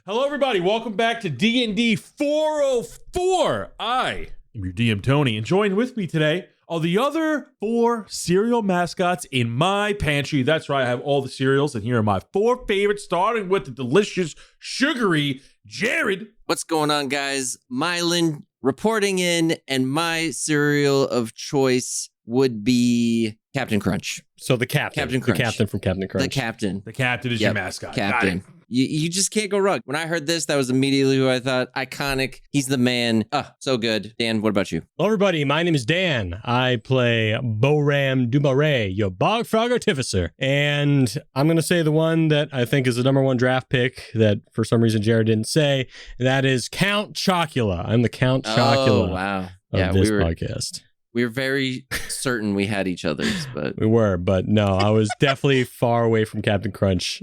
Hello, everybody. Welcome back to DND404. I am your DM, Tony, and joined with me today are the other 4 cereal mascots in my pantry. That's right. I have all the cereals, and here are my 4 favorites, starting with the delicious, sugary Jared. What's going on, guys? Myelin reporting in, and my cereal of choice would be Captain Crunch. So the captain. Captain Crunch. The captain from Captain Crunch. The captain. The captain is your mascot. Captain. You just can't go wrong. When I heard this, that was immediately who I thought. Iconic. He's the man. So good. Dan, what about you? Hello, everybody. My name is Dan. I play Boram DuMarais, your bog frog artificer. And I'm going to say the one that I think is the #1 draft pick that for some reason Jared didn't say. And that is Count Chocula. I'm the Count Chocula wow. of this podcast. We were very certain we had each other's, but we were, but no, I was definitely far away from Captain Crunch.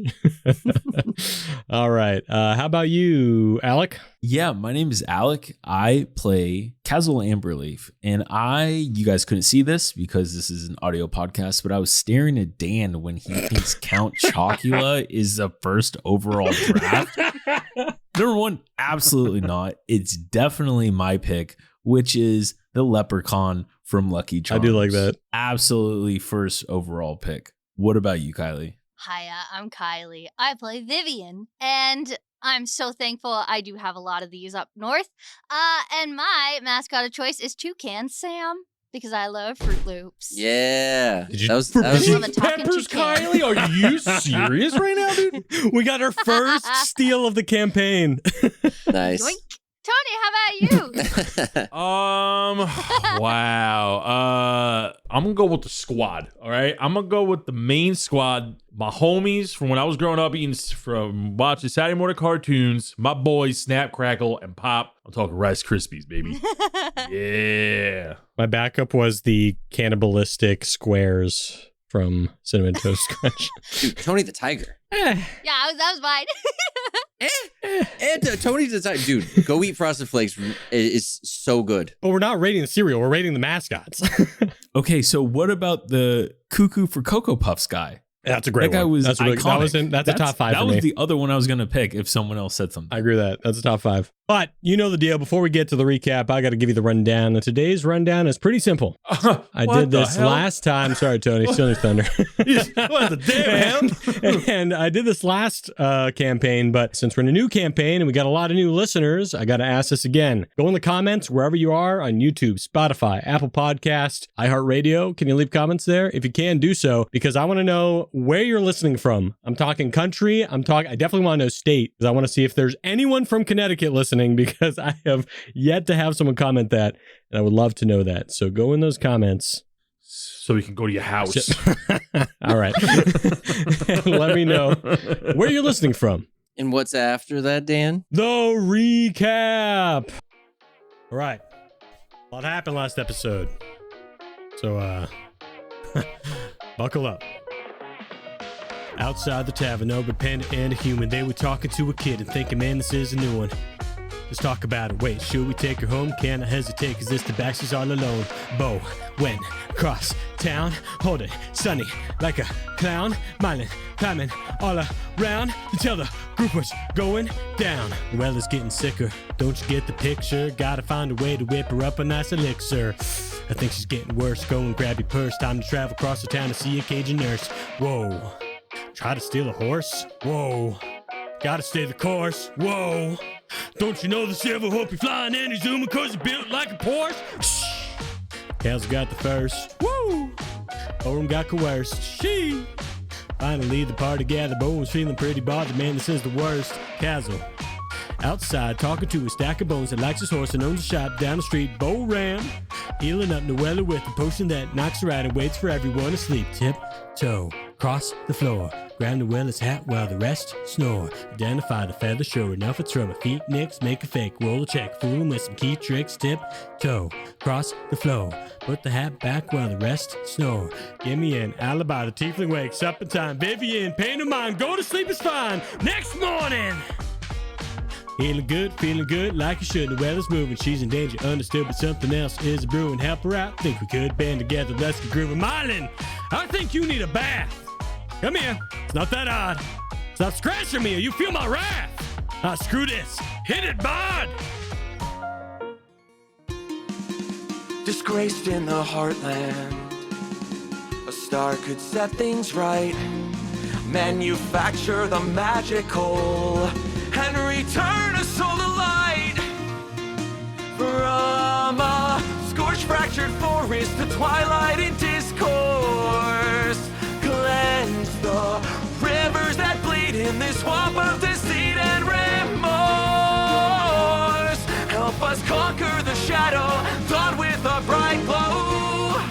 All right. How about you, Alec? Yeah, my name is Alec. I play Kaz'il Amberleaf, and you guys couldn't see this because this is an audio podcast, but I was staring at Dan when he thinks Count Chocula is the first overall draft. Number 1, absolutely not. It's definitely my pick, which is the leprechaun from Lucky Charms. I do like that. Absolutely first overall pick. What about you, Kyleigh? Hiya, I'm Kyleigh. I play Vivien, and I'm so thankful I do have a lot of these up north. And my mascot of choice is Toucan Sam, because I love Fruit Loops. yeah. For Love a Peach talking Peppers, toucan. Kyleigh? Are you serious right now, dude? We got our first steal of the campaign. Nice. Yoink. Tony, how about you? Wow. I'm gonna go with the squad. All right, I'm gonna go with the main squad. My homies from when I was growing up, from watching Saturday morning cartoons. My boys, Snap, Crackle, and Pop. I'm talking Rice Krispies, baby. Yeah. My backup was the cannibalistic squares from Cinnamon Toast Crunch. Dude, Tony the Tiger. Yeah, that was mine. Tony the Tiger. Dude, go eat Frosted Flakes. It's so good. But we're not rating the cereal. We're rating the mascots. Okay, so what about the Cuckoo for Cocoa Puffs guy? That's a great that guy one. was That's iconic. That's a top 5 That for was me. the other one I was going to pick if someone else said something. I agree with that. That's a top 5. But you know the deal. Before we get to the recap, I got to give you the rundown. And today's rundown is pretty simple. I did this last time. Sorry, Tony. Still in thunder. What the damn hell? And I did this last campaign, but since we're in a new campaign and we got a lot of new listeners, I got to ask this again. Go in the comments wherever you are on YouTube, Spotify, Apple Podcast, iHeartRadio. Can you leave comments there? If you can, do so, because I want to know where you're listening from. I'm talking country. I definitely want to know state, because I want to see if there's anyone from Connecticut listening, because I have yet to have someone comment that, and I would love to know that. So go in those comments. So we can go to your house. All right. And let me know where you're listening from. And what's after that, Dan? The recap. All right. A lot happened last episode. So, buckle up. Outside the tavern, no panda and a human. They were talking to a kid and thinking, man, this is a new one. Let's talk about it. Wait, should we take her home? Can't hesitate, cause it's the back, she's all alone. Bo went across town, hold it, sunny like a clown. Myelin climbing all around until the group was going down. Well, it's getting sicker, don't you get the picture? Gotta find a way to whip her up a nice elixir. I think she's getting worse. Go and grab your purse. Time to travel across the town to see a Cajun nurse. Whoa. Try to steal a horse? Whoa. Gotta stay the course? Whoa. Don't you know the silver hope you're flying and he's zooming cause you built like a Porsche? Shh. Kaz'il got the first. Woo. Boram got coerced. She. Finally the party gathered. Boram's feeling pretty bothered. Man, this is the worst. Kaz'il. Outside, talking to a stack of bones that likes his horse and owns a shop down the street. Boram. Healing up Noella with a potion that knocks her out and waits for everyone to sleep. Tiptoe. Cross the floor. Grab Noella's hat while the rest snore. Identify the feather, sure enough it's from a feet nicks. Make a fake, roll a check, fool him with some key tricks. Tiptoe, cross the floor. Put the hat back while the rest snore. Give me an alibi, the tiefling wakes up in time. Vivien, pain of mind, go to sleep is fine. Next morning! Feeling good, like you should. Noella's moving, she's in danger, understood, but something else is brewing. Help her out, think we could band together, let's get grooving. Myelin, I think you need a bath. Come here, it's not that odd. Stop scratching me or you feel my wrath. Screw this. Hit it, bud. Disgraced in the Heartland, a star could set things right, manufacture the magical, and return a soul to light. From a scorched, fractured forest to twilight in discourse, cleanse the rivers that bleed in this swamp of deceit and remorse. Help us conquer the shadow, dawn with a bright glow.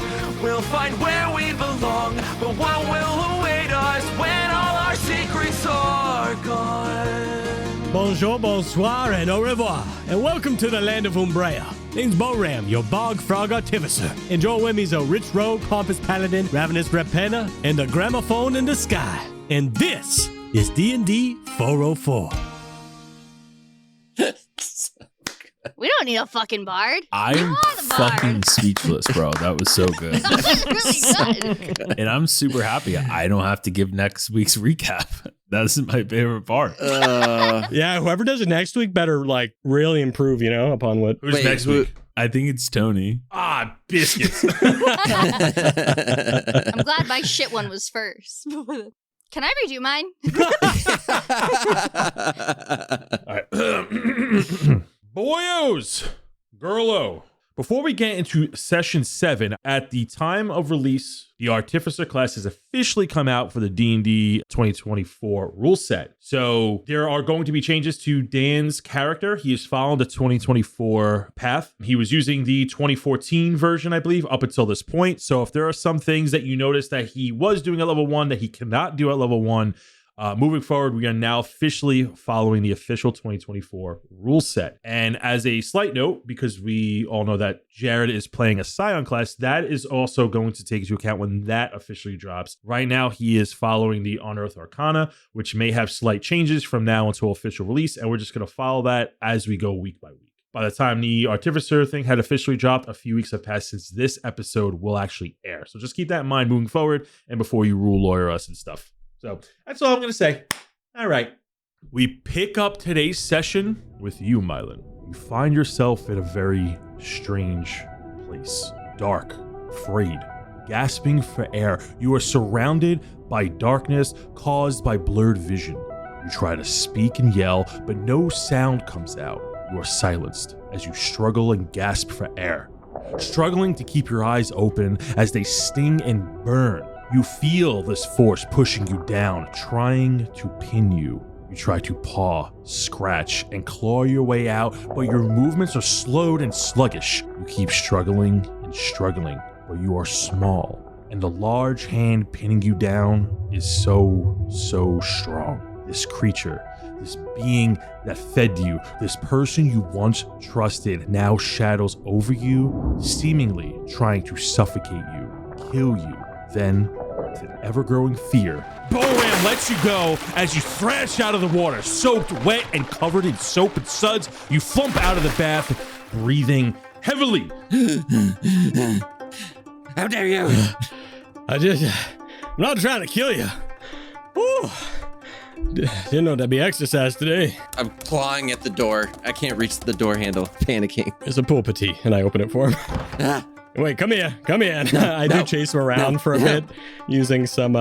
We'll find where we belong, but what will await us when all our secrets are gone? Bonjour, bonsoir, and au revoir, and welcome to the land of Umbrea. Name's Boram, your bog frog artificer. And join with me's a rich rogue, pompous paladin, ravenous repena, and a gramophone in the sky. And this is DND404. We don't need a fucking bard. I'm You're the bard. fucking speechless, bro. That was so good. That was really good. And I'm super happy. I don't have to give next week's recap. That's my favorite part. Yeah, whoever does it next week better, like, really improve, upon what... Who's Wait, next who- week? I think it's Tony. Ah, biscuits. I'm glad my shit one was first. Can I redo mine? All right. Boyos, girlo. Before we get into session 7, at the time of release, the Artificer class has officially come out for the D&D 2024 rule set. So there are going to be changes to Dan's character. He is following the 2024 path. He was using the 2014 version, I believe, up until this point. So if there are some things that you notice that he was doing at level 1 that he cannot do at level 1, moving forward, we are now officially following the official 2024 rule set. And as a slight note, because we all know that Jared is playing a Scion class, that is also going to take into account when that officially drops. Right now, he is following the Unearthed Arcana, which may have slight changes from now until official release. And we're just going to follow that as we go week by week. By the time the Artificer thing had officially dropped, a few weeks have passed since this episode will actually air. So just keep that in mind moving forward and before you rule lawyer us and stuff. So that's all I'm going to say. All right. We pick up today's session with you, Myelin. You find yourself in a very strange place. Dark, afraid, gasping for air. You are surrounded by darkness caused by blurred vision. You try to speak and yell, but no sound comes out. You are silenced as you struggle and gasp for air. Struggling to keep your eyes open as they sting and burn. You feel this force pushing you down, trying to pin you. You try to paw, scratch, and claw your way out, but your movements are slowed and sluggish. You keep struggling and struggling, but you are small, and the large hand pinning you down is so strong. This creature, this being that fed you, this person you once trusted, now shadows over you, seemingly trying to suffocate you, kill you. Then, with an ever-growing fear, Boram lets you go as you thrash out of the water, soaked, wet, and covered in soap and suds. You flump out of the bath, breathing heavily. How dare you? I'm not trying to kill you. Ooh. Didn't know that'd be exercise today. I'm clawing at the door. I can't reach the door handle, panicking. It's a pool petit, and I open it for him. Ah. Wait, come here. And I do chase him around for a bit using some,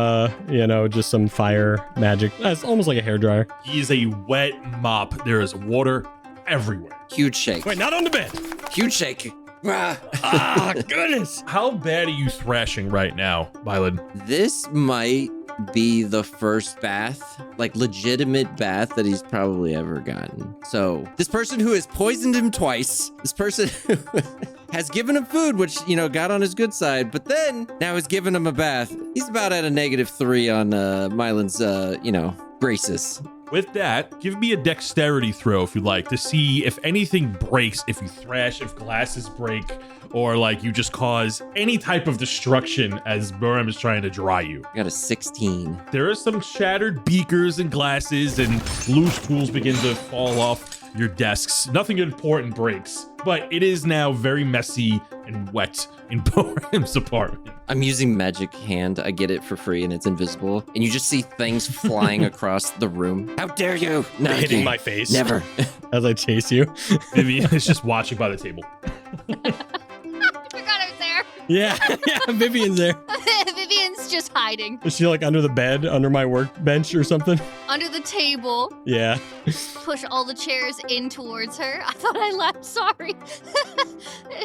just some fire magic. It's almost like a hairdryer. He is a wet mop. There is water everywhere. Huge shake. Wait, not on the bed. Huge shake. Ah. Ah, goodness. How bad are you thrashing right now, Myelin? This might be the first bath, like legitimate bath that he's probably ever gotten. So this person who has poisoned him twice, this person who has given him food, which, got on his good side, but then now has given him a bath. He's about at a -3 on Myelin's, graces. With that, give me a dexterity throw if you like to see if anything breaks, if you thrash, if glasses break, or like you just cause any type of destruction as Boram is trying to dry you. I got a 16. There are some shattered beakers and glasses, and loose tools begin to fall off. your desks. Nothing important breaks, but it is now very messy and wet in Boram's apartment. I'm using Magic Hand. I get it for free and it's invisible. And you just see things flying across the room. How dare you? No, Hitting my face. Never. As I chase you. Vivien is just watching by the table. I forgot I was there. Yeah, Vivien's there. Vivien's just hiding Is she like under the bed, under my workbench or something? under the table. Yeah. Push all the chairs in towards her. I thought I left. Sorry.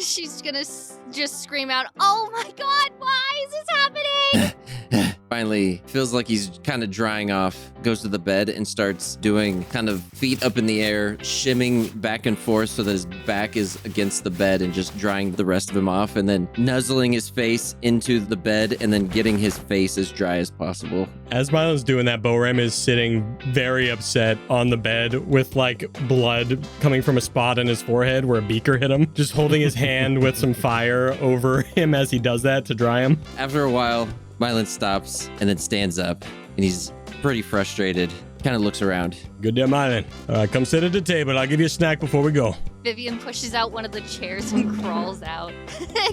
She's gonna just scream out, "Oh my God! Why is this happening?" Finally, feels like he's kind of drying off, goes to the bed and starts doing kind of feet up in the air, shimming back and forth so that his back is against the bed and just drying the rest of him off, and then nuzzling his face into the bed and then getting his face as dry as possible. As Mylin's doing that, Boram is sitting very upset on the bed with like blood coming from a spot on his forehead where a beaker hit him, just holding his hand with some fire over him as he does that to dry him. After a while, Myelin stops and then stands up, and he's pretty frustrated. Kind of looks around. Good day, Mylin. All right, come sit at the table. I'll give you a snack before we go. Vivien pushes out one of the chairs and crawls out,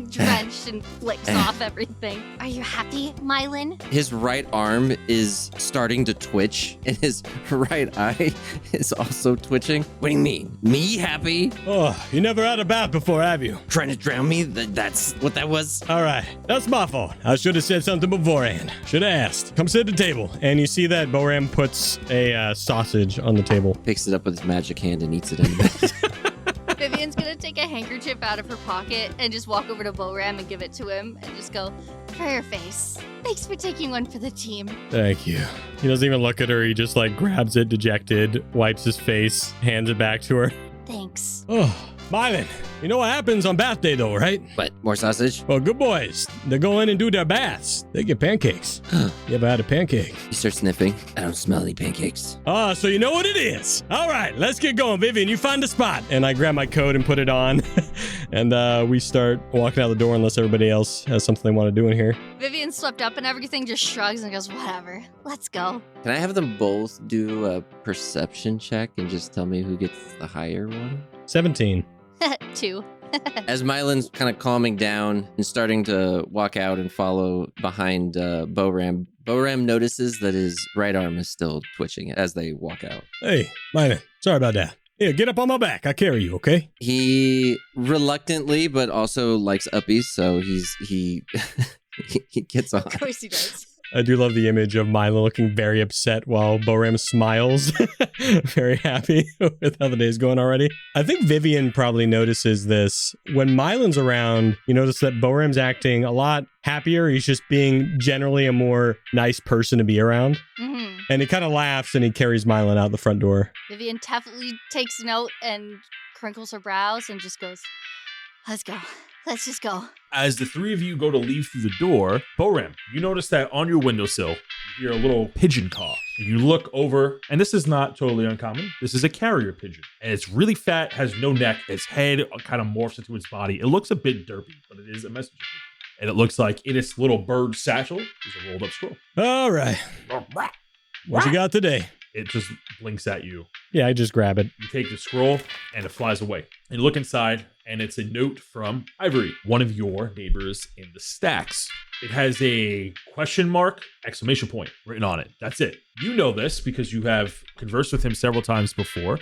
drenched and flicks off everything. Are you happy, Myelin? His right arm is starting to twitch, and his right eye is also twitching. What do you mean? Me happy? Oh, you never had a bath before, have you? Trying to drown me? That's what that was? All right, that's my fault. I should have said something beforehand. Should have asked. Come sit at the table. And you see that Boram puts a sausage on the table. Picks it up with his magic hand and eats it in bed. Vivien's gonna take a handkerchief out of her pocket and just walk over to Boram and give it to him and just go, "For your face. Thanks for taking one for the team." Thank you. He doesn't even look at her. He just like grabs it, dejected, wipes his face, hands it back to her. Thanks. Oh, Mylin, you know what happens on bath day though, right? What? More sausage? Well, good boys, they go in and do their baths. They get pancakes. You ever had a pancake? You start sniffing. I don't smell any pancakes. Oh, so you know what it is. All right, let's get going. Vivien, you find a spot. And I grab my coat and put it on. And we start walking out the door unless everybody else has something they want to do in here. Vivian swept up and everything, just shrugs and goes, "Whatever. Let's go." Can I have them both do a perception check and just tell me who gets the higher one? 17. 2. As Mylin's kind of calming down and starting to walk out and follow behind Boram, Boram notices that his right arm is still twitching as they walk out. Hey, Mylin, sorry about that. Here, get up on my back. I carry you, okay? He reluctantly, but also likes uppies, so he he gets on. Of course he does. I do love the image of Myla looking very upset while Boram smiles, very happy with how the day's going already. I think Vivien probably notices this. When Mylin's around, you notice that Boram's acting a lot happier. He's just being generally a more nice person to be around. Mm-hmm. And he kind of laughs and he carries Mylan out the front door. Vivien definitely takes note and crinkles her brows and just goes, "Let's go. Let's just go." As the three of you go to leave through the door, Boram, you notice that on your windowsill, you hear a little pigeon caw. You look over, and this is not totally uncommon. This is a carrier pigeon. And it's really fat, has no neck. Its head kind of morphs into its body. It looks a bit derpy, but it is a messenger pigeon. And it looks like in its little bird satchel is a rolled up scroll. All right. What you got today? It just blinks at you. Yeah, I just grab it. You take the scroll, and it flies away. And you look inside, and it's a note from Ivory, one of your neighbors in the stacks. It has a question mark, exclamation point written on it. That's it. You know this because you have conversed with him several times before,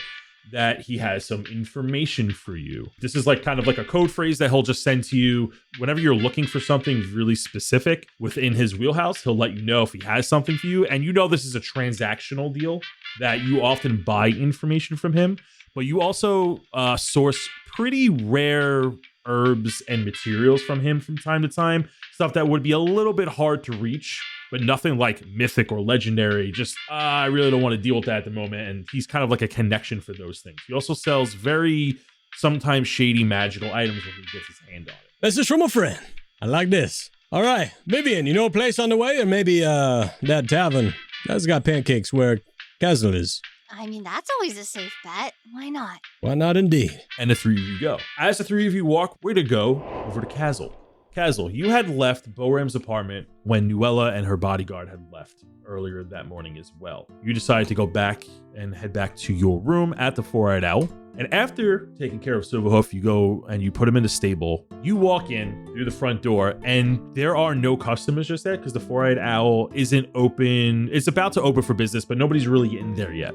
that he has some information for you. This is like kind of like a code phrase that he'll just send to you whenever you're looking for something really specific within his wheelhouse. He'll let you know if he has something for you. And you know this is a transactional deal that you often buy information from him, but you also source pretty rare herbs and materials from him from time to time. Stuff that would be a little bit hard to reach, but nothing like mythic or legendary. Just, I really don't want to deal with that at the moment. And he's kind of like a connection for those things. He also sells very, sometimes shady magical items when he gets his hand on it. This is from a friend. I like this. All right, Vivien, you know a place on the way? Or maybe that tavern that's got pancakes where Kaz'il is. I mean, that's always a safe bet. Why not? Why not indeed? And the three of you go. As the three of you walk, way to go over to Kaz'il. Kaz'il, you had left Boram's apartment when Nuella and her bodyguard had left earlier that morning as well. You decided to go back and head back to your room at the Four-Eyed Owl. And after taking care of Silverhoof, you go and you put him in the stable. You walk in through the front door, and there are no customers just yet because the Four-Eyed Owl isn't open. It's about to open for business, but nobody's really in there yet.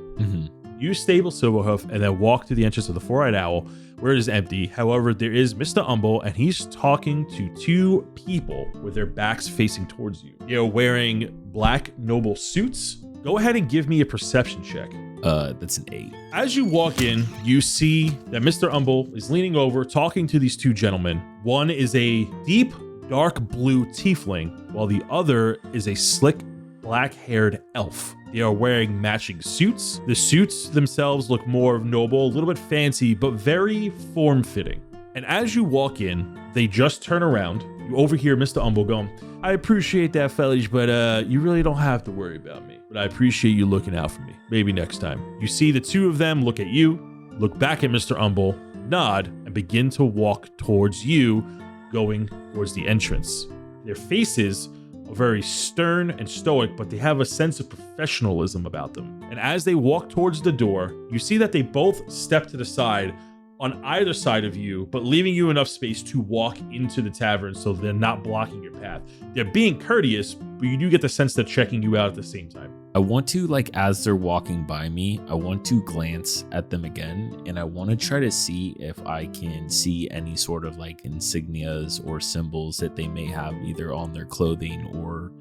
You stable Silverhoof and then walk to the entrance of the Four-Eyed Owl, where it is empty. However, there is Mr. Umble, and he's talking to two people with their backs facing towards you. They're wearing black noble suits. Go ahead and give me a perception check. That's an 8. As you walk in, you see that Mr. Umble is leaning over, talking to these two gentlemen. One is a deep, dark blue tiefling, while the other is a slick, black-haired elf. They are wearing matching suits. The suits themselves look more noble, a little bit fancy, but very form-fitting. And as you walk in, they just turn around. You overhear Mr. Umble going, I appreciate that, fellas, but you really don't have to worry about me. But I appreciate you looking out for me. Maybe next time. You see the two of them look at you, look back at Mr. Umble, nod, and begin to walk towards you, going towards the entrance. Their faces are very stern and stoic, but they have a sense of professionalism about them. And as they walk towards the door, you see that they both step to the side on either side of you, but leaving you enough space to walk into the tavern so they're not blocking your path. They're being courteous, but you do get the sense they're checking you out at the same time. I want to, like, as they're walking by me, I want to glance at them again, and I want to try to see if I can see any sort of like insignias or symbols that they may have either on their clothing or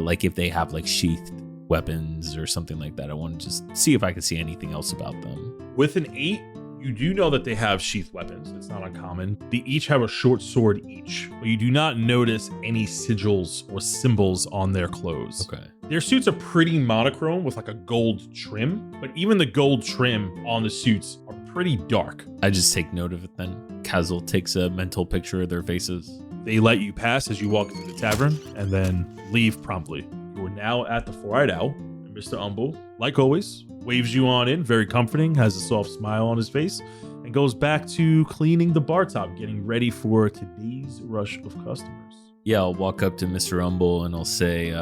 like if they have like sheathed weapons or something like that. I want to just see if I can see anything else about them. With an 8, you do know that they have sheath weapons. It's not uncommon. They each have a short sword each, but you do not notice any sigils or symbols on their clothes. Okay. Their suits are pretty monochrome with like a gold trim, but even the gold trim on the suits are pretty dark. I just take note of it then. Kaz'il takes a mental picture of their faces. They let you pass as you walk into the tavern and then leave promptly. You are now at the Four-Eyed Owl, and Mr. Umble, like always, waves you on in, very comforting, has a soft smile on his face, and goes back to cleaning the bar top, getting ready for today's rush of customers. Yeah, I'll walk up to Mr. Umble and I'll say,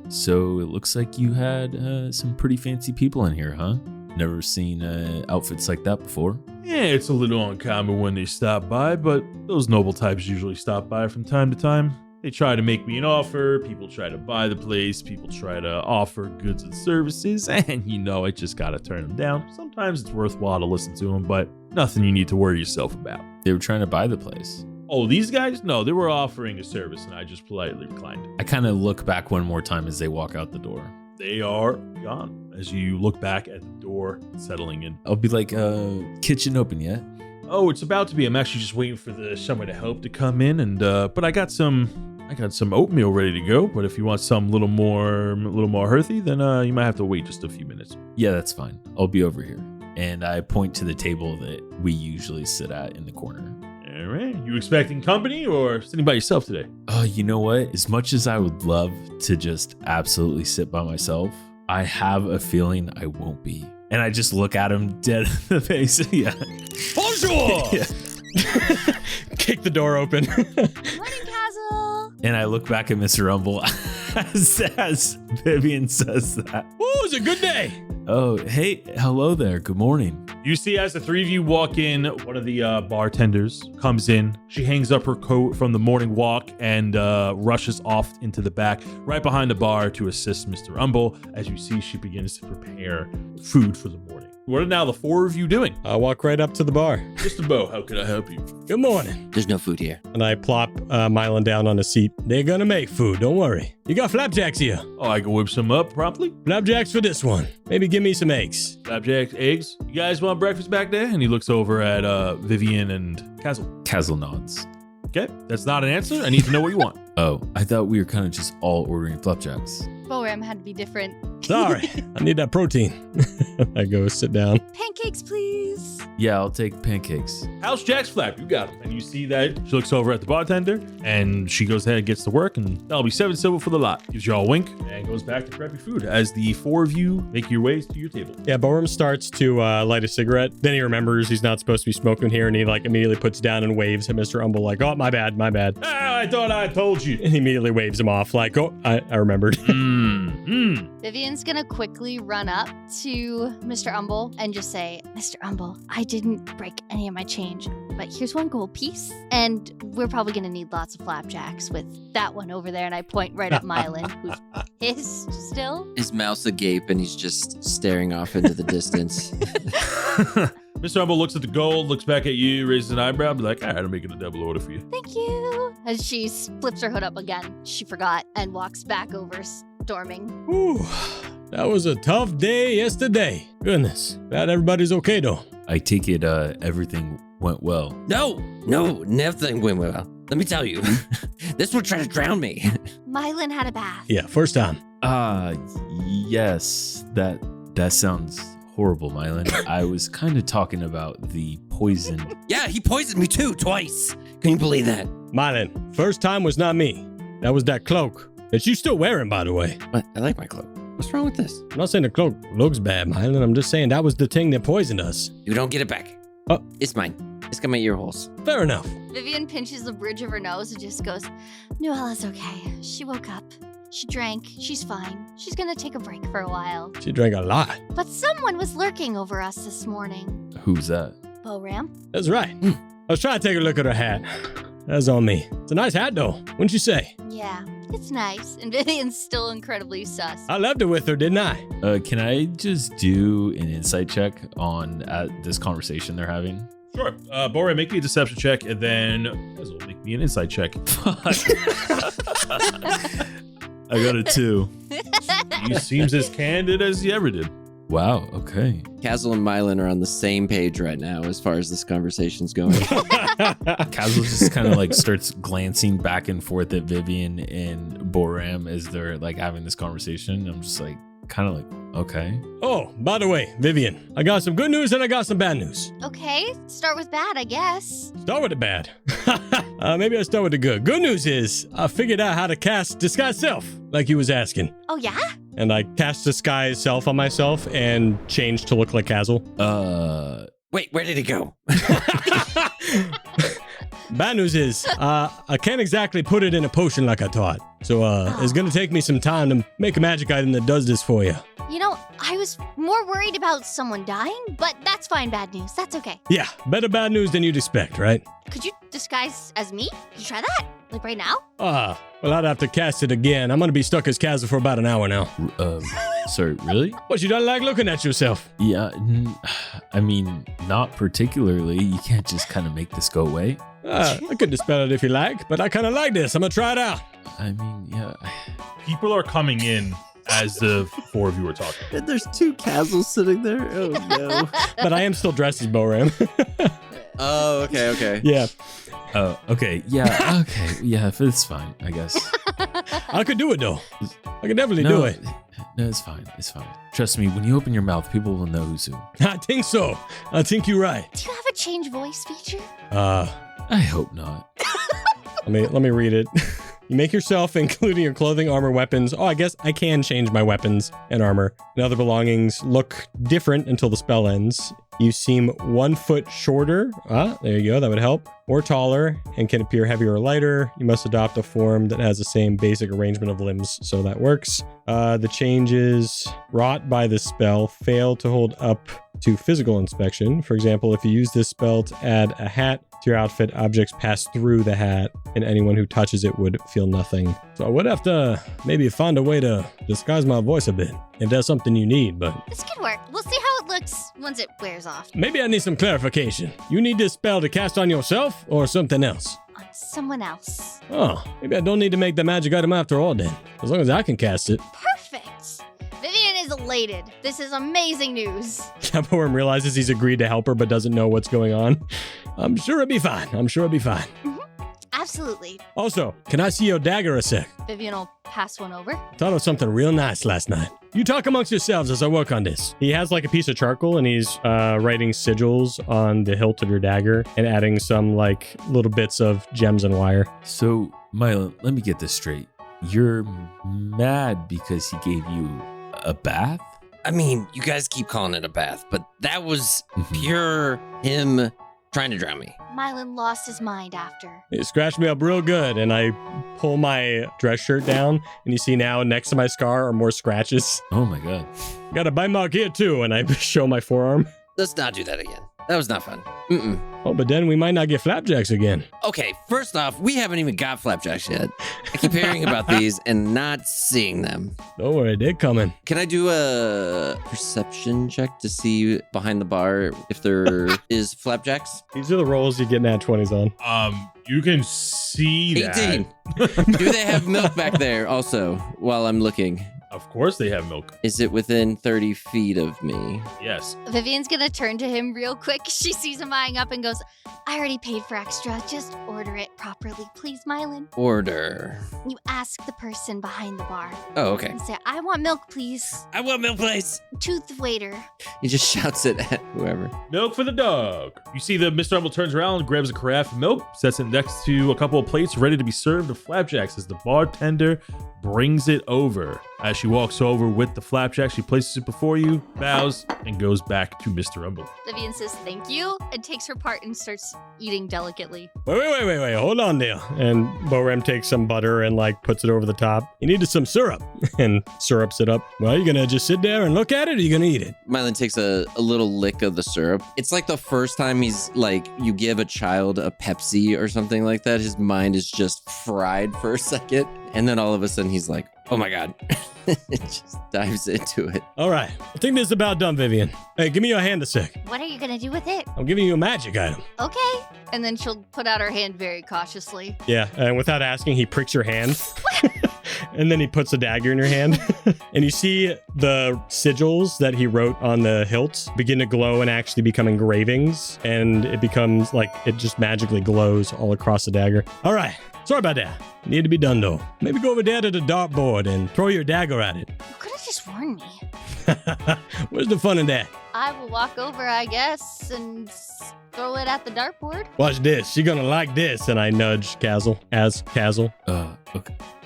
so it looks like you had some pretty fancy people in here, huh? Never seen outfits like that before. Yeah, it's a little uncommon when they stop by, but those noble types usually stop by from time to time. They try to make me an offer, people try to buy the place, people try to offer goods and services, and I just gotta turn them down. Sometimes it's worthwhile to listen to them, but nothing you need to worry yourself about. They were trying to buy the place. Oh, these guys? No, they were offering a service, and I just politely declined. I kind of look back one more time as they walk out the door. They are gone as you look back at the door settling in. I'll be like, kitchen open yet? Oh, it's about to be. I'm actually just waiting for someone to help to come in, and but I got some oatmeal ready to go. But if you want some little more hearthy, then you might have to wait just a few minutes. Yeah, that's fine. I'll be over here. And I point to the table that we usually sit at in the corner. All right. You expecting company or sitting by yourself today? You know what? As much as I would love to just absolutely sit by myself, I have a feeling I won't be. And I just look at him dead in the face. Yeah. Bonjour! Yeah. Kick the door open. Morning, Kaz'il. And I look back at Mr. Umble as Vivien says that. Oh, it's a good day. Oh, hey, hello there. Good morning. You see, as the three of you walk in, one of the bartenders comes in. She hangs up her coat from the morning walk and rushes off into the back, right behind the bar to assist Mr. Umble. As you see, she begins to prepare food for the morning. What are now the four of you doing? I walk right up to the bar. Mr. Bo, how can I help you? Good morning. There's no food here. And I plop Myelin down on a seat. They're gonna make food, don't worry. You got flapjacks here. Oh, I can whip some up promptly. Flapjacks for this one. Maybe give me some eggs. Flapjacks, eggs. You guys want breakfast back there? And he looks over at Vivien and Kaz'il. Kaz'il nods. Okay, that's not an answer. I need to know what you want. Oh, I thought we were kind of just all ordering flapjacks. Boram had to be different. Sorry, I need that protein. I go sit down. Pancakes, please. Yeah, I'll take pancakes. How's Jack's flap? You got him. And you see that she looks over at the bartender and she goes ahead and gets to work, and that'll be 7 silver for the lot. Gives you all a wink and goes back to prep your food as the four of you make your ways to your table. Yeah, Boram starts to light a cigarette. Then he remembers he's not supposed to be smoking here, and he like immediately puts down and waves at Mr. Umble like, oh, my bad. Ah, I thought I told you. And he immediately waves him off like, oh, I remembered. Vivien's gonna quickly run up to Mr. Umble and just say, Mr. Umble, I didn't break any of my change, but here's 1 gold piece. And we're probably gonna need lots of flapjacks with that one over there. And I point right at Myelin, who's pissed still. His mouth's agape and he's just staring off into the distance. Mr. Humble looks at the gold, looks back at you, raises an eyebrow, be like, all right, I'm making a double order for you. Thank you. As she flips her hood up again, she forgot and walks back over, storming. Whew, that was a tough day yesterday. Goodness, glad everybody's okay though. I take it everything went well. No, nothing went well. Let me tell you, this one tried to drown me. Myelin had a bath. Yeah, first time. Yes, that sounds horrible, Myelin. I was kind of talking about the poison. Yeah, he poisoned me too, twice. Can you believe that? Myelin, first time was not me. That was that cloak that you still wearing, by the way. But I like my cloak. What's wrong with this? I'm not saying the cloak looks bad, Myelin. I'm just saying that was the thing that poisoned us. You don't get it back. Oh. It's mine. It's got my ear holes. Fair enough. Vivien pinches the bridge of her nose and just goes, Nuella's okay. She woke up. She drank. She's fine. She's gonna take a break for a while. She drank a lot. But someone was lurking over us this morning. Who's that? Boram? That's right. I was trying to take a look at her hat. That's on me. It's a nice hat, though. Wouldn't you say? Yeah, it's nice. And Vivien's still incredibly sus. I left it with her, didn't I? Can I just do an insight check on this conversation they're having? Sure. Boram, make me a deception check, and then Kaz'il, make me an insight check. I got a 2. He seems as candid as he ever did. Wow, okay. Kaz'il and Myelin are on the same page right now as far as this conversation's going. Kaz'il just kind of like starts glancing back and forth at Vivien and Boram as they're like having this conversation. I'm just like, kind of like, okay. Oh, by the way, Vivien, I got some good news and I got some bad news. Okay, start with bad, I guess. Start with the bad. Maybe I start with the good. Good news is I figured out how to cast Disguise Self, like you was asking. Oh, yeah? And I cast Disguise Self on myself and changed to look like Kaz'il. Wait, where did it go? Bad news is I can't exactly put it in a potion like I thought. So it's going to take me some time to make a magic item that does this for you. You know, I was more worried about someone dying, but that's fine, bad news. That's okay. Yeah, better bad news than you'd expect, right? Could you disguise as me? Could you try that? Like right now? Well, I'd have to cast it again. I'm going to be stuck as Kaz'il for about an hour now. Sorry, really? What, you don't like looking at yourself? Yeah, I mean, not particularly. You can't just kind of make this go away. I could dispel it if you like, but I kind of like this. I'm going to try it out. I mean, yeah. People are coming in as the 4 of you are talking. And there's 2 Kaz'ils sitting there? Oh, no. But I am still dressed as Boram. Oh, okay. Yeah. Oh, okay. Yeah, okay. Yeah, it's fine, I guess. I could do it, though. I could definitely do it. No, it's fine. It's fine. Trust me, when you open your mouth, people will know who's who. I think so. I think you're right. Do you have a change voice feature? I hope not. Let me read it. You make yourself, including your clothing, armor, weapons. Oh, I guess I can change my weapons and armor and other belongings look different until the spell ends. You seem 1 foot shorter. There you go. That would help. Or taller and can appear heavier or lighter. You must adopt a form that has the same basic arrangement of limbs, so that works. The changes wrought by the spell fail to hold up to physical inspection. For example, if you use this spell to add a hat to your outfit, objects pass through the hat, and anyone who touches it would feel nothing. So I would have to maybe find a way to disguise my voice a bit, if that's something you need, but... This could work. We'll see how it looks once it wears off. Maybe I need some clarification. You need this spell to cast on yourself or something else? On someone else. Oh, maybe I don't need to make the magic item after all then. As long as I can cast it. Perfect. Vivien is elated. This is amazing news. Boram realizes he's agreed to help her but doesn't know what's going on. I'm sure it'll be fine. Mm-hmm. Absolutely. Also, can I see your dagger a sec? Vivien will pass one over. Thought of something real nice last night. You talk amongst yourselves as I work on this. He has like a piece of charcoal and he's writing sigils on the hilt of your dagger and adding some like little bits of gems and wire. So, Myelin, let me get this straight. You're mad because he gave you a bath? I mean, you guys keep calling it a bath, but that was pure him trying to drown me. Myelin lost his mind after. It scratched me up real good, and I pull my dress shirt down, and you see now next to my scar are more scratches. Oh my god. Got a bite mark here too, and I show my forearm. Let's not do that again. That was not fun. Mm-mm. Oh, but then we might not get flapjacks again. Okay, first off, we haven't even got flapjacks yet. I keep hearing about these and not seeing them. Don't worry, they're coming. Can I do a perception check to see behind the bar if there is flapjacks? These are the rolls you get nat 20s on. You can see 18. that. Do they have milk back there also while I'm looking? Of course they have milk. Is it within 30 feet of me? Yes. Vivien's gonna turn to him real quick. She sees him eyeing up and goes, I already paid for extra. Just order it properly, please, Myelin. Order. You ask the person behind the bar Oh, okay. and say, I want milk, please. I want milk, please. To the waiter. He just shouts it at whoever. Milk for the dog. You see the Mr. Rumble turns around, grabs a carafe of milk, sets it next to a couple of plates ready to be served of flapjacks as the bartender brings it over. As she walks over with the flapjack, she places it before you, bows, and goes back to Mr. Rumble. Vivien says thank you and takes her part and starts eating delicately. Wait. Hold on there. And Boram takes some butter and like puts it over the top. You needed some syrup and syrups it up. Well, you gonna just sit there and look at it or you gonna eat it? Myelin takes a little lick of the syrup. It's like the first time he's like, you give a child a Pepsi or something like that. His mind is just fried for a second. And then all of a sudden he's like, oh my God. It just dives into it. All right. I think this is about done, Vivien. Hey, give me your hand a sec. What are you gonna do with it? I'm giving you a magic item. Okay. And then she'll put out her hand very cautiously. Yeah, and without asking, he pricks your hand. And then he puts a dagger in your hand. And you see the sigils that he wrote on the hilts begin to glow and actually become engravings. And it becomes like it just magically glows all across the dagger. All right. Sorry about that. Need to be done though. Maybe go over there to the dartboard and throw your dagger at it. You could have just warned me. Where's the fun in that? I will walk over, I guess, and throw it at the dartboard. Watch this. She's gonna like this. And I nudge Kaz'il.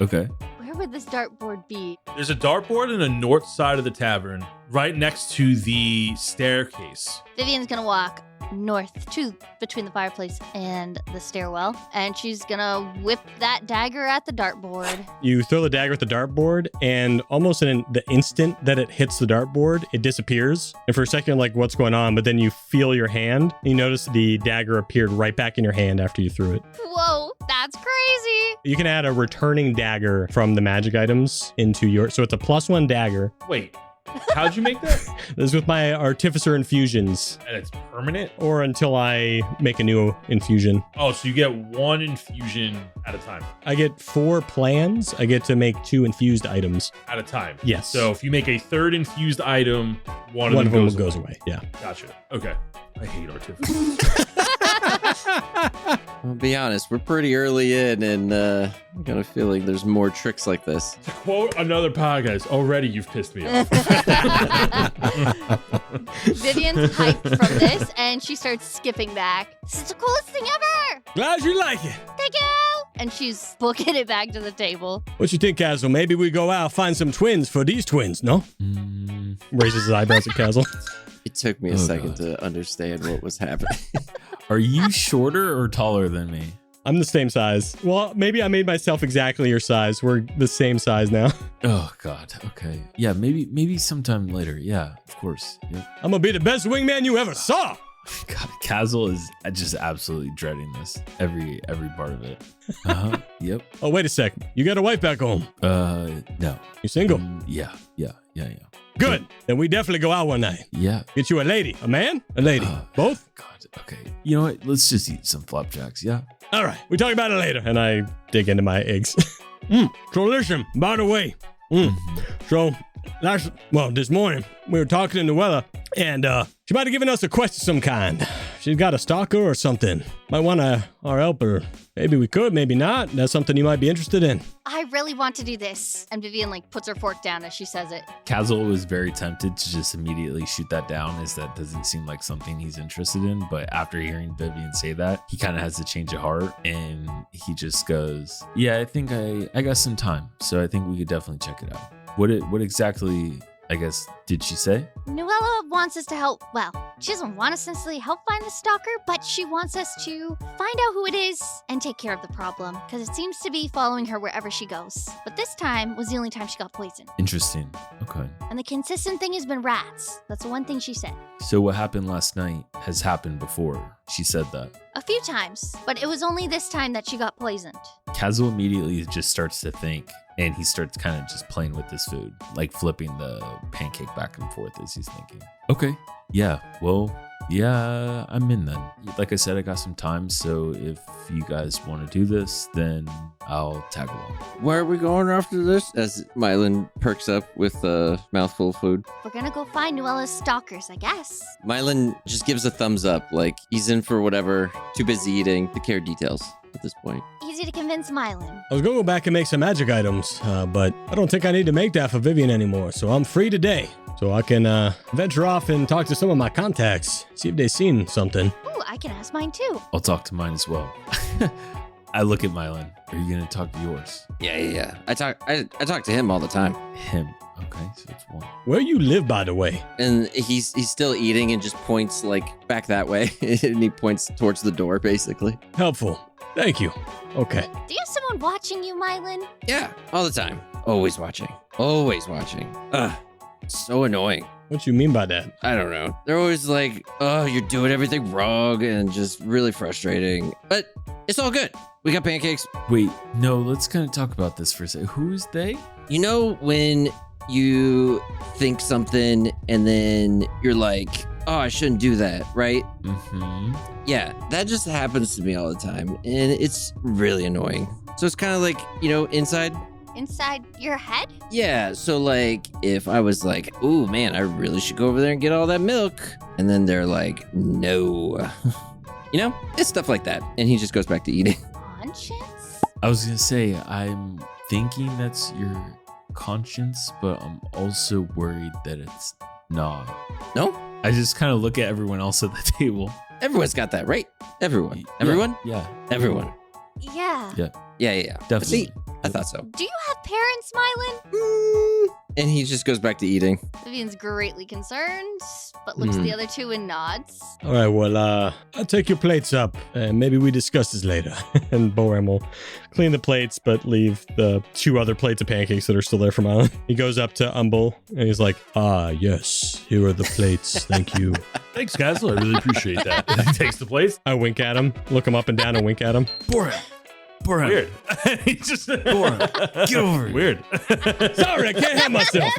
Okay. Where would this dartboard be? There's a dartboard in the north side of the tavern, right next to the staircase. Vivien's gonna walk north to between the fireplace and the stairwell, and she's gonna whip that dagger at the dartboard. You throw the dagger at the dartboard, and almost in the instant that it hits the dartboard, it disappears. And for a second, like, what's going on? But then you feel your hand. And you notice the dagger appeared right back in your hand after you threw it. Whoa, that's crazy. You can add a returning dagger from the magic items into your... So it's a +1 dagger. Wait, how'd you make that? This is with my artificer infusions. And it's permanent? Or until I make a new infusion. Oh, so you get one infusion at a time. I get 4 plans. I get to make 2 infused items. At a time. Yes. So if you make a third infused item, one of of them them goes away. Yeah. Gotcha. Okay. I hate artificers. I'll be honest, we're pretty early in, and I got a feeling there's more tricks like this. To quote another podcast, already you've pissed me off. Vivien's hyped from this, and she starts skipping back. This is the coolest thing ever! Glad you like it. Thank you! And she's booking it back to the table. What you think, Kaz'il? Maybe we go out, find some twins for these twins, no? Raises his eyebrows at Kaz'il. It took me a second to understand what was happening. Are you shorter or taller than me? I'm the same size. Well, maybe I made myself exactly your size. We're the same size now. Oh God. Okay. Yeah. Maybe sometime later. Yeah. Of course. Yep. I'm gonna be the best wingman you ever saw. God, Kaz'il is just absolutely dreading this. Every part of it. Yep. Oh, wait a sec. You got a wife back home? No. You single? Yeah. Good. Then we definitely go out one night. Yeah. Get you a lady. A man? A lady. Both? God. Okay. You know what? Let's just eat some flapjacks. Yeah. All right. We talk about it later. And I dig into my eggs. So listen, by the way. So this morning we were talking in the weather, and she might have given us a quest of some kind. She's got a stalker or something. Might want our help, or maybe we could, maybe not. That's something you might be interested in. I really want to do this. And Vivien puts her fork down as she says it. Kaz'il was very tempted to just immediately shoot that down, as that doesn't seem like something he's interested in. But after hearing Vivien say that, he kind of has a change of heart, and he just goes, yeah, I think I got some time. So I think we could definitely check it out. What exactly I guess, did she say? Nuella wants us to help, well, she doesn't want us necessarily help find the stalker, but she wants us to find out who it is and take care of the problem, because it seems to be following her wherever she goes. But this time was the only time she got poisoned. Interesting. Okay. And the consistent thing has been rats. That's the one thing she said. So what happened last night has happened before. She said that. A few times, but it was only this time that she got poisoned. Kaz'il immediately just starts to think, and he starts kind of just playing with this food, like flipping the pancake back and forth as he's thinking. Okay, yeah, well, yeah, I'm in then. Like I said, I got some time, so if you guys want to do this, then I'll tag along. Where are we going after this? As Myelin perks up with a mouthful of food. We're gonna go find Nuella's stalkers, I guess. Myelin just gives a thumbs up, like he's in for whatever, too busy eating to care details at this point. Easy to convince Myelin. I was going to go back and make some magic items, but I don't think I need to make that for Vivien anymore, so I'm free today. So I can venture off and talk to some of my contacts, see if they've seen something. Ooh, I can ask mine too. I'll talk to mine as well. I look at Myelin. Are you going to talk to yours? Yeah. I talk to him all the time. Him. Okay, so it's one. Where you live, by the way? And he's still eating and just points like back that way. And he points towards the door, basically. Helpful. Thank you. Okay. Do you have someone watching you, Myelin? Yeah, all the time. Always watching. Always watching. Ugh, so annoying. What you mean by that? I don't know. They're always like, oh, you're doing everything wrong and just really frustrating. But it's all good. We got pancakes. Wait, no, let's kind of talk about this for a second. Who's they? You know when you think something and then you're like, oh, I shouldn't do that, right? Mm-hmm. Yeah, that just happens to me all the time. And it's really annoying. So it's kind of like, inside. Inside your head? Yeah, so like if I was like, oh man, I really should go over there and get all that milk. And then they're like, no. It's stuff like that. And he just goes back to eating. Conscience? I was going to say, I'm thinking that's your conscience, but I'm also worried that it's not. No? I just kind of look at everyone else at the table. Everyone's got that, right? Everyone. Yeah, Everyone? Yeah. Everyone. Yeah. Yeah. Definitely. See, I thought so. Do you have parents, Myelin? And he just goes back to eating. Vivien's greatly concerned, but looks at the other two and nods. All right, well, I'll take your plates up, and maybe we discuss this later. And Boram will clean the plates, but leave the 2 other plates of pancakes that are still there from Myelin. He goes up to Umble, and he's like, yes, here are the plates. Thank you. Thanks, Kaz'il. I really appreciate that. He takes the place. I wink at him, look him up and down and wink at him. Boram. Weird. He's just Boram, get over here. weird. Sorry, I can't help myself.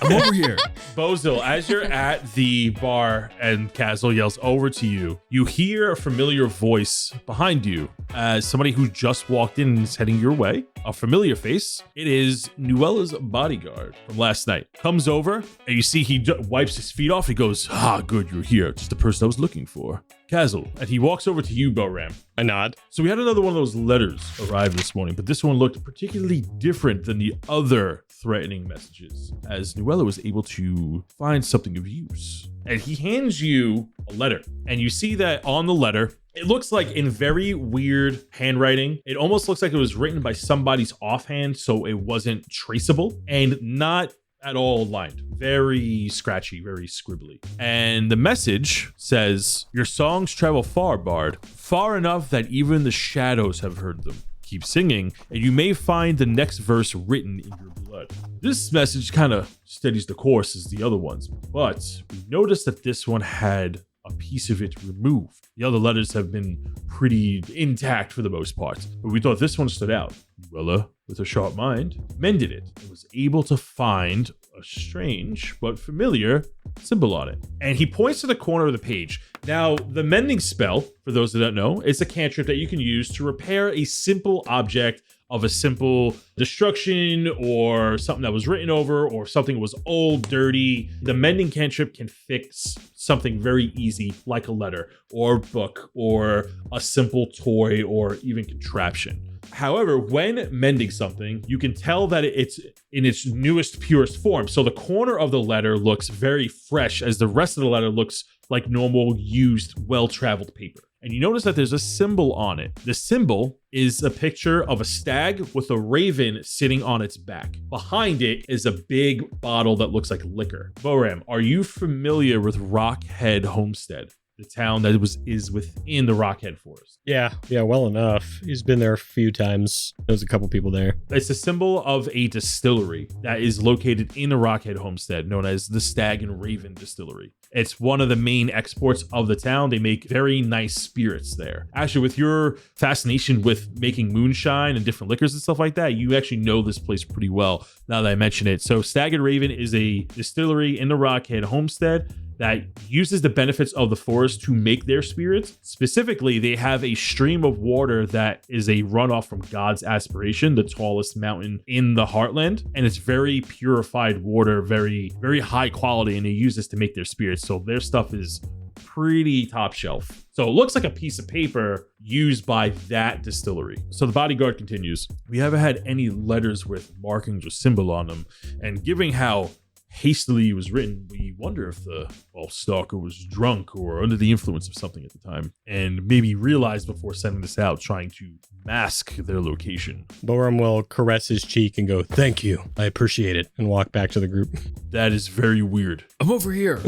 I'm over here. Bozil, as you're at the bar and Kaz'il yells over to you, you hear a familiar voice behind you as somebody who just walked in and is heading your way. A familiar face. It is Nuella's bodyguard from last night. Comes over and you see he wipes his feet off. He goes, good, you're here. Just the person I was looking for. Kaz'il. And he walks over to you, Boram. I nod. So we had another one of those letters arrive this morning, but this one looked particularly different than the other threatening messages, as Nuella was able to find something of use. And he hands you a letter, and you see that on the letter, it looks like in very weird handwriting. It almost looks like it was written by somebody's offhand, so it wasn't traceable and not at all lined. Very scratchy, very scribbly. And the message says, your songs travel far, Bard, far enough that even the shadows have heard them. Keep singing, and you may find the next verse written in your blood. This message kind of steadies the course as the other ones, but we noticed that this one had a piece of it removed. The other letters have been pretty intact for the most part, but we thought this one stood out. Nuella, with a sharp mind, mended it and was able to find a strange but familiar symbol on it. And he points to the corner of the page. Now, the mending spell, for those that don't know, is a cantrip that you can use to repair a simple object of a simple destruction or something that was written over or something was old, dirty. The mending cantrip can fix something very easy, like a letter or a book or a simple toy or even contraption. However, when mending something, you can tell that it's in its newest, purest form. So the corner of the letter looks very fresh as the rest of the letter looks like normal, used, well-traveled paper. and you notice that there's a symbol on it. The symbol is a picture of a stag with a raven sitting on its back. Behind it is a big bottle that looks like liquor. Boram, are you familiar with Rockhead Homestead? The town that is within the Rockhead Forest. Yeah, well enough. He's been there a few times. There's a couple people there. It's a symbol of a distillery that is located in the Rockhead Homestead, known as the Stag and Raven Distillery. It's one of the main exports of the town. They make very nice spirits there. Actually, with your fascination with making moonshine and different liquors and stuff like that, you actually know this place pretty well now that I mention it. So Stag and Raven is a distillery in the Rockhead Homestead that uses the benefits of the forest to make their spirits. Specifically, they have a stream of water that is a runoff from God's Aspiration, the tallest mountain in the Heartland. And it's very purified water, very, very high quality, and they use this to make their spirits. So their stuff is pretty top shelf. So it looks like a piece of paper used by that distillery. So the bodyguard continues, we haven't had any letters with markings or symbol on them. And given how hastily it was written, we wonder if the stalker was drunk or under the influence of something at the time, and maybe realized before sending this out, trying to mask their location. Boram will caress his cheek and go, thank you, I appreciate it, and walk back to the group. That is very weird. I'm over here.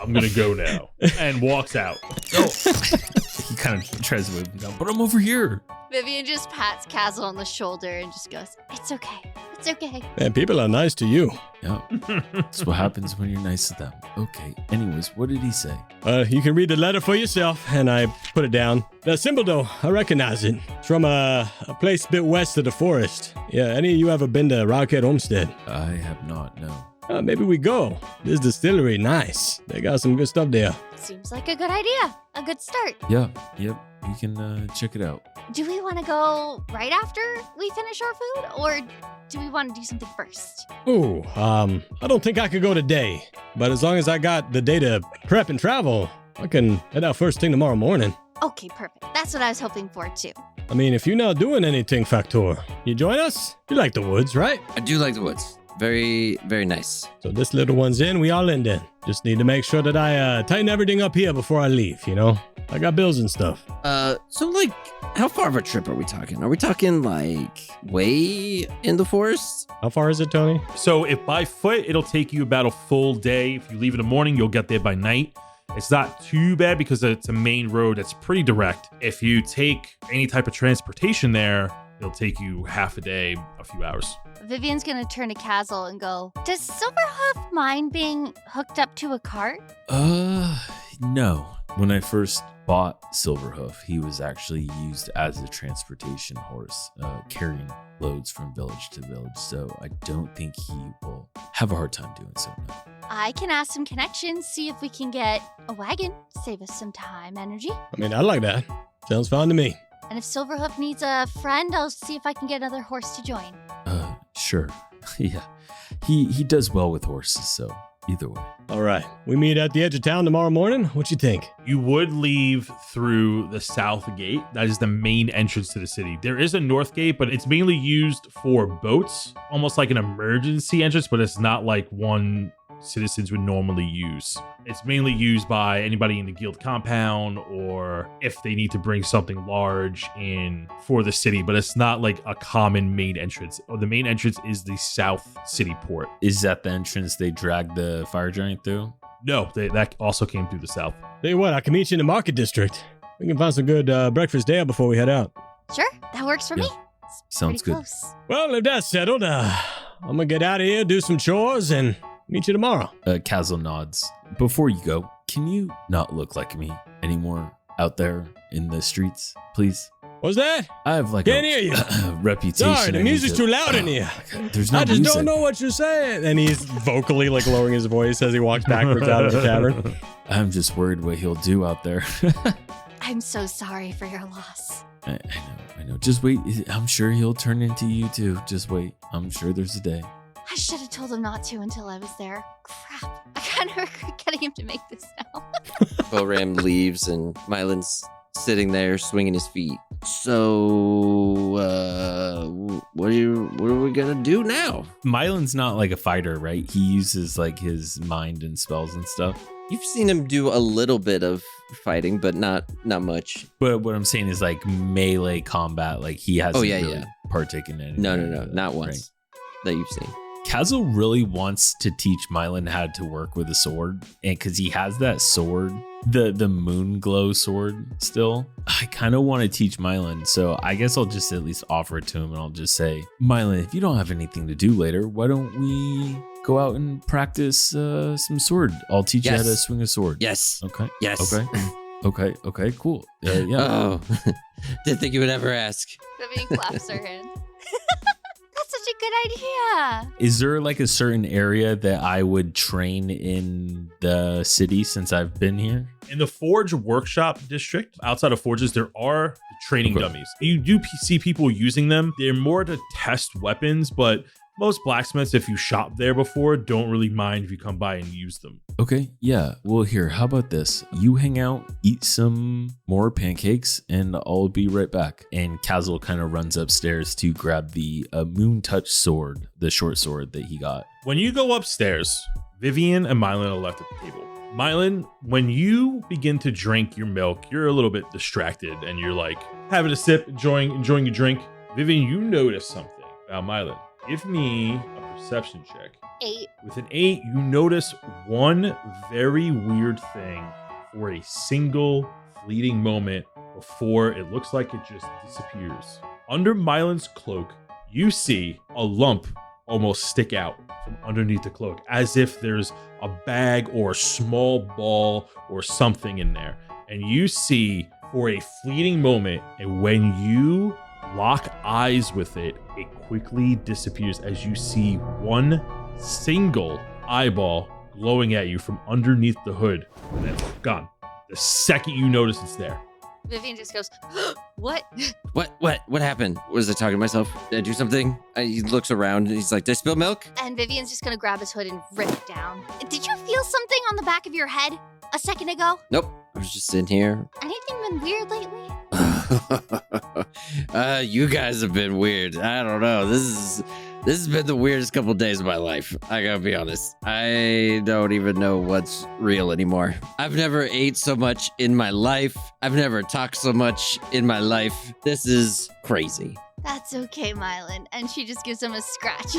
I'm gonna go now. And walks out. Oh. He kind of tries to wave him down, but I'm over here. Vivien just pats Kaz'il on the shoulder and just goes, it's okay. It's okay. Man, people are nice to you. Yeah, that's what happens when you're nice to them. Okay, anyways, what did he say? You can read the letter for yourself, and I put it down. The symbol, though, I recognize it. It's from a place a bit west of the forest. Yeah, any of you ever been to Rockhead Homestead? I have not, no. Maybe we go. This distillery, nice. They got some good stuff there. Seems like a good idea. A good start. Yeah, yep, we can check it out. Do we want to go right after we finish our food, or do we want to do something first? Ooh, I don't think I could go today. But as long as I got the day to prep and travel, I can head out first thing tomorrow morning. Okay, perfect. That's what I was hoping for, too. I mean, if you're not doing anything, Factor, you join us? You like the woods, right? I do like the woods. Very, very nice. So this little one's in, we all in then. Just need to make sure that I tighten everything up here before I leave, you know? I got bills and stuff. So like, how far of a trip are we talking? Are we talking like way in the forest? How far is it, Tony? So if by foot, it'll take you about a full day. If you leave in the morning, you'll get there by night. It's not too bad because it's a main road that's pretty direct. If you take any type of transportation there, it'll take you half a day, a few hours. Vivien's gonna turn to Kaz'il and go, does Silverhoof mind being hooked up to a cart? No. When I first bought Silverhoof, he was actually used as a transportation horse, carrying loads from village to village. So I don't think he will have a hard time doing so. No. I can ask some connections, see if we can get a wagon, save us some time, energy. I mean, I like that. Sounds fine to me. And if Silverhoof needs a friend, I'll see if I can get another horse to join. Sure. Yeah. He does well with horses, so either way. All right. We meet at the edge of town tomorrow morning. What you think? You would leave through the south gate. That is the main entrance to the city. There is a north gate, but it's mainly used for boats, almost like an emergency entrance, but it's not like one citizens would normally use. It's mainly used by anybody in the guild compound or if they need to bring something large in for the city, but it's not like a common main entrance. The main entrance is the south city port. Is that the entrance they dragged the fire giant through? No, that also came through the south. Tell you what, I can meet you in the market district. We can find some good breakfast there before we head out. Sure, that works for me. It's Sounds pretty good. Close. Well, if that's settled, I'm gonna get out of here, do some chores, and meet you tomorrow. Kaz'il nods. Before you go, can you not look like me anymore out there in the streets, please? What's that? I have like Can't hear you. reputation. Sorry, the I need music's too loud in here. There's no I just music. don't know what you're saying. And he's vocally like lowering his voice as he walks backwards out of the tavern. I'm just worried what he'll do out there. I'm so sorry for your loss. I know. Just wait. I'm sure he'll turn into you too. Just wait. I'm sure there's a day. I should have told him not to until I was there. Crap. I kind of regret getting him to make this now. Boram leaves and Myelin's sitting there swinging his feet. So, what are we gonna do now? Mylin's not like a fighter, right? He uses like his mind and spells and stuff. You've seen him do a little bit of fighting, but not much. But what I'm saying is like melee combat, like he hasn't really yeah. partaken in it. No, not once that you've seen. Kaz'il really wants to teach Myelin how to work with a sword, and because he has that sword, the moon glow sword still, I kind of want to teach Myelin. So I guess I'll just at least offer it to him, and I'll just say, Myelin, if you don't have anything to do later, why don't we go out and practice some sword? I'll teach you how to swing a sword. Yes. Okay. Yes. Okay. Okay. Cool. Yeah. Oh, didn't think you would ever ask. Vivien claps her hand. That's such a good idea. Is there like a certain area that I would train in the city since I've been here? In the Forge Workshop District, outside of Forges, there are training dummies. You do see people using them. They're more to test weapons, but most blacksmiths, if you shop there before, don't really mind if you come by and use them. Okay, yeah. Well, here, how about this? You hang out, eat some more pancakes, and I'll be right back. And Kaz'il kind of runs upstairs to grab the Moon Touch sword, the short sword that he got. When you go upstairs, Vivien and Myelin are left at the table. Myelin, when you begin to drink your milk, you're a little bit distracted and you're like having a sip, enjoying your drink. Vivien, you notice something about Myelin. Give me a perception check. 8. With an 8, you notice one very weird thing for a single fleeting moment before it looks like it just disappears. Under Myelin's cloak, you see a lump almost stick out from underneath the cloak, as if there's a bag or a small ball or something in there. And you see for a fleeting moment, and when you lock eyes with it, it quickly disappears as you see one single eyeball glowing at you from underneath the hood. And then gone. The second you notice it's there. Vivien just goes, what? What happened? Was I talking to myself? Did I do something? He looks around and he's like, did I spill milk? And Vivien's just gonna grab his hood and rip it down. Did you feel something on the back of your head a second ago? Nope. I was just sitting here. Anything been weird lately? You guys have been weird. I don't know. This has been the weirdest couple days of my life. I gotta be honest. I don't even know what's real anymore. I've never ate so much in my life. I've never talked so much in my life. This is crazy. That's okay, Myelin. And she just gives him a scratch.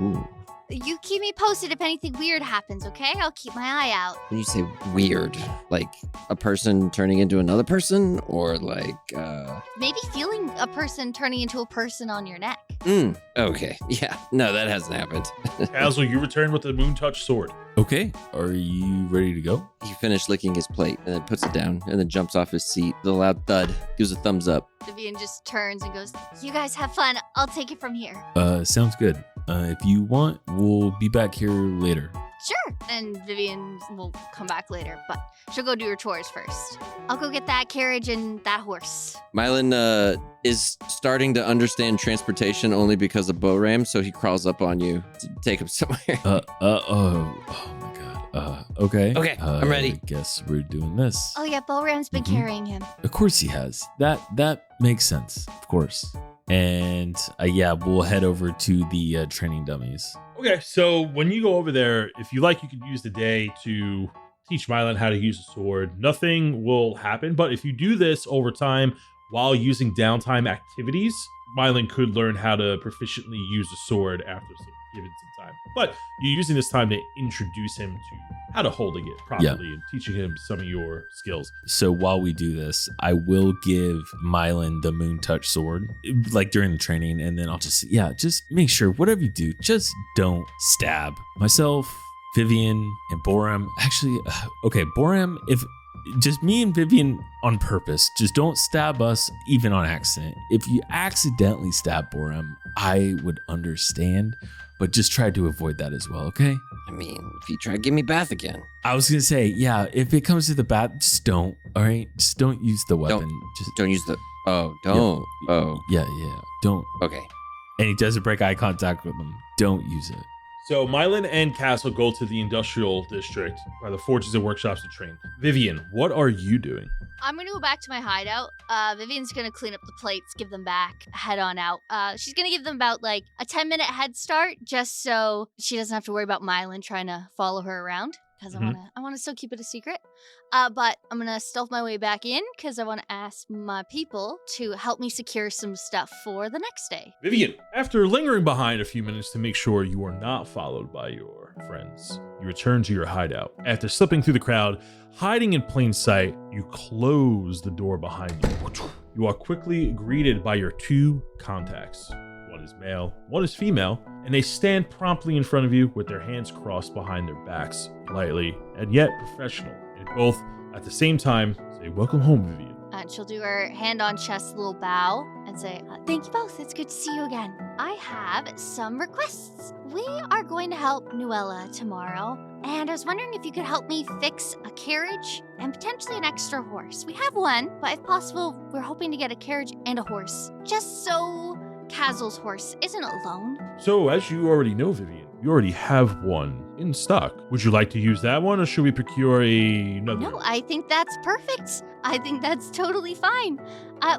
Ooh. You keep me posted if anything weird happens, okay? I'll keep my eye out. When you say weird, like a person turning into another person, or like Maybe feeling a person turning into a person on your neck. Okay. Yeah. No, that hasn't happened. Kaz'il, you return with the Moon Touch sword. Okay, are you ready to go? He finished licking his plate and then puts it down and then jumps off his seat. The loud thud gives a thumbs up. Vivien just turns and goes, you guys have fun. I'll take it from here. Sounds good. If you want, we'll be back here later. Sure. And Vivien will come back later, but she'll go do her chores first. I'll go get that carriage and that horse. Myelin is starting to understand transportation only because of Boram, so he crawls up on you to take him somewhere. Oh my god. Okay. Okay, I'm ready. I guess we're doing this. Oh yeah, Boram's been carrying him. Of course he has. That makes sense. Of course. And yeah, we'll head over to the training dummies. Okay, so when you go over there, if you like, you could use the day to teach Myelin how to use a sword. Nothing will happen, but if you do this over time while using downtime activities, Myelin could learn how to proficiently use a sword after given some time. But you're using this time to introduce him to how to holding it properly and teaching him some of your skills. So while we do this, I will give Myelin the Moon Touch sword, like during the training, and then I'll just make sure whatever you do, just don't stab myself, Vivien, and Boram. Actually, okay, Boram, if just me and Vivien on purpose, just don't stab us even on accident. If you accidentally stab Boram, I would understand, but just try to avoid that as well, okay? I mean, if you try to give me bath again. I was gonna say, yeah, if it comes to the bath, just don't, all right? Just don't use the weapon. Don't use the, don't. Yeah, don't. Okay. And he doesn't break eye contact with them. Don't use it. So Myelin and Castle go to the industrial district by the forges and workshops to train. Vivien, what are you doing? I'm gonna go back to my hideout. Vivien's gonna clean up the plates, give them back, head on out. She's gonna give them about like a 10-minute head start, just so she doesn't have to worry about Myelin trying to follow her around. because I want to still keep it a secret. But I'm gonna stealth my way back in because I want to ask my people to help me secure some stuff for the next day. Vivien, after lingering behind a few minutes to make sure you are not followed by your friends, you return to your hideout. After slipping through the crowd, hiding in plain sight, you close the door behind you. You are quickly greeted by your 2 contacts. One is male, one is female, and they stand promptly in front of you with their hands crossed behind their backs, politely and yet professional. And both, at the same time, say, "Welcome home, Vivien." And she'll do her hand on chest little bow and say, "Thank you both. It's good to see you again. I have some requests. We are going to help Nuella tomorrow, and I was wondering if you could help me fix a carriage and potentially an extra horse. We have one, but if possible, we're hoping to get a carriage and a horse, just so Kaz'il's horse isn't alone." So, as you already know, Vivien, you already have one in stock. Would you like to use that one, or should we procure another? No, I think that's perfect. I think that's totally fine.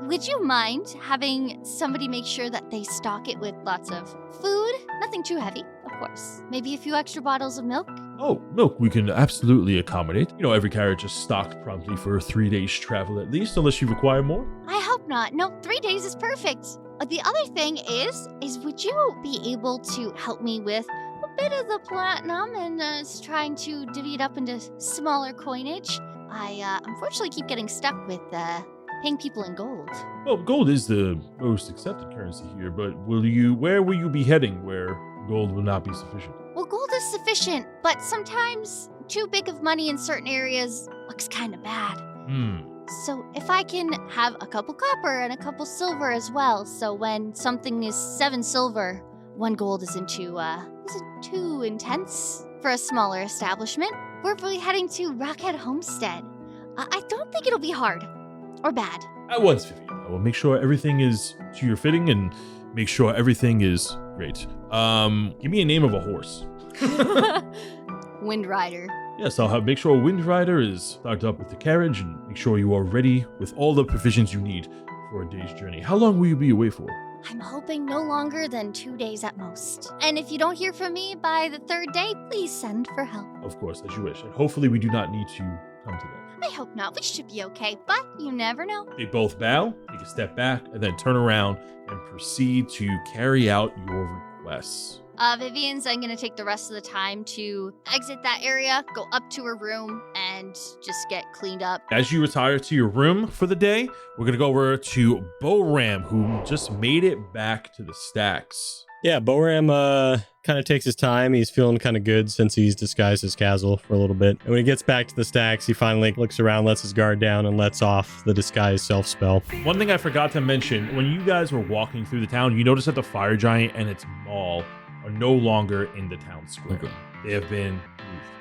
Would you mind having somebody make sure that they stock it with lots of food? Nothing too heavy, of course. Maybe a few extra bottles of milk? Oh, milk we can absolutely accommodate. You know, every carriage is stocked promptly for 3 days travel at least, unless you require more. I hope not. No, 3 days is perfect. The other thing is would you be able to help me with a bit of the platinum and trying to divvy it up into smaller coinage? I unfortunately keep getting stuck with paying people in gold. Well, gold is the most accepted currency here, but where will you be heading where gold will not be sufficient? Well, gold is sufficient, but sometimes too big of money in certain areas looks kind of bad. So if I can have a couple copper and a couple silver as well, so when something is 7 silver, 1 gold isn't too intense for a smaller establishment. We're really heading to Rockhead Homestead. I don't think it'll be hard or bad. At once, Vivien. I will make sure everything is to your fitting and make sure everything is great. Give me a name of a horse. Wind Rider. Yes, I'll make sure Wind Rider is stocked up with the carriage and make sure you are ready with all the provisions you need for a day's journey. How long will you be away for? I'm hoping no longer than 2 days at most. And if you don't hear from me by the 3rd day, please send for help. Of course, as you wish. And hopefully we do not need to come to that. I hope not. We should be okay, but you never know. They both bow, take a step back, and then turn around and proceed to carry out your requests. Vivien's then going to take the rest of the time to exit that area, go up to her room, and just get cleaned up. As you retire to your room for the day, we're going to go over to Boram, who just made it back to the stacks. Yeah, Boram kind of takes his time. He's feeling kind of good since he's disguised as Kaz'il for a little bit. And when he gets back to the stacks, he finally looks around, lets his guard down, and lets off the disguise self-spell. One thing I forgot to mention, when you guys were walking through the town, you noticed that the Fire Giant and its maul are no longer in the town square. Okay. They have been moved.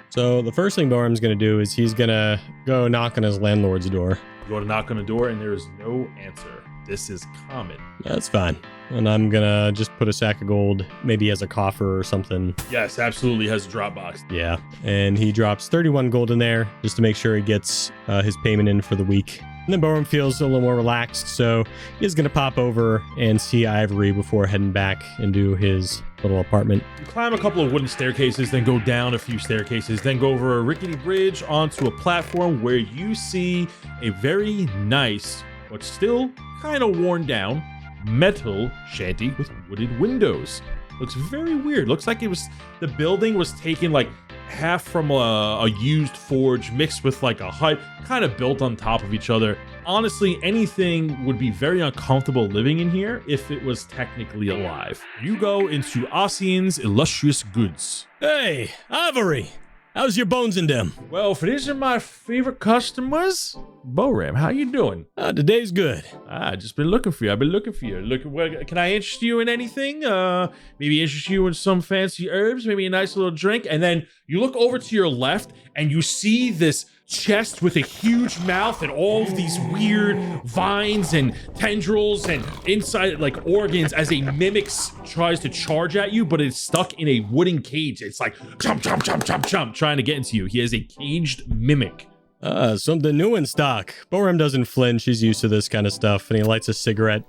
So the first thing Boram's going to do is he's going to go knock on his landlord's door. You go to knock on the door and there is no answer. This is common. That's fine. And I'm going to just put a sack of gold, maybe as a coffer or something. Yes, absolutely has a drop box. Yeah. And he drops 31 gold in there just to make sure he gets his payment in for the week. And then Boram feels a little more relaxed, so he's going to pop over and see Ivory before heading back into his little apartment. You climb a couple of wooden staircases, then go down a few staircases, then go over a rickety bridge onto a platform where you see a very nice, but still kind of worn down, metal shanty with wooded windows. Looks very weird. Looks like the building was taken like half from a used forge mixed with like a hut, kind of built on top of each other. Honestly, anything would be very uncomfortable living in here if it was technically alive. You go into Ossian's illustrious goods. Hey, Ivory! How's your bones in them? Well, if these are my favorite customers, Boram, how you doing? Today's good. I just been looking for you. I've been looking for you. Can I interest you in anything? Maybe interest you in some fancy herbs, maybe a nice little drink. And then you look over to your left and you see this chest with a huge mouth and all of these weird vines and tendrils and inside like organs as a mimic tries to charge at you, but it's stuck in a wooden cage. It's like chomp, chomp, chomp, chomp, chomp, trying to get into you. He is a caged mimic. Something new in stock. Boram doesn't flinch. He's used to this kind of stuff, and he lights a cigarette.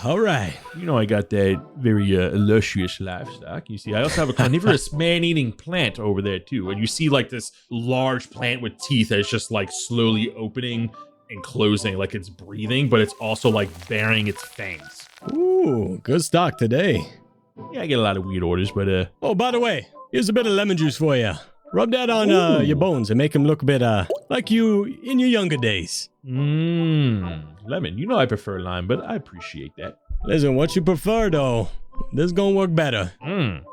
All right. You know I got that very illustrious livestock. You see, I also have a carnivorous man-eating plant over there too. And you see like this large plant with teeth that's just like slowly opening and closing, like it's breathing, but it's also like baring its fangs. Ooh, good stock today. Yeah, I get a lot of weird orders, but Oh, by the way, here's a bit of lemon juice for you. Rub that on your bones and make them look a bit like you in your younger days. Lemon. You know I prefer lime, but I appreciate that. Listen, what you prefer though, this is gonna work better.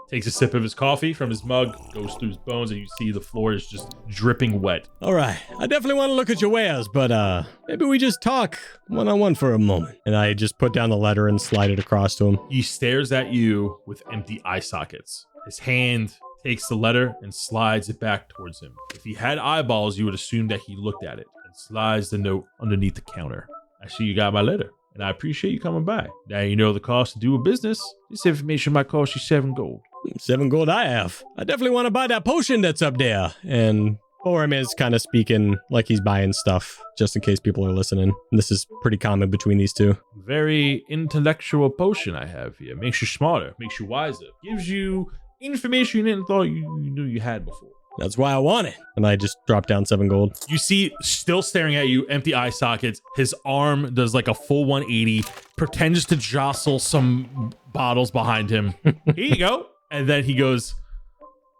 Takes a sip of his coffee from his mug, goes through his bones, and you see the floor is just dripping wet. All right, I definitely want to look at your wares, but maybe we just talk one-on-one for a moment. And I just put down the letter and slide it across to him. He stares at you with empty eye sockets. His hand takes the letter and slides it back towards him. If he had eyeballs, you would assume that he looked at it and slides the note underneath the counter. I see you got my letter, and I appreciate you coming by. Now you know the cost to do a business. This information might cost you 7 gold. 7 gold I have. I definitely want to buy that potion that's up there. And Boram is kind of speaking like he's buying stuff, just in case people are listening. And this is pretty common between these two. Very intellectual potion I have here. Makes you smarter, makes you wiser, gives you information you didn't thought you knew you had before. That's why I want it. And I just drop down 7 gold. You see, still staring at you, empty eye sockets. His arm does like a full 180, pretends to jostle some bottles behind him. Here you go. And then he goes,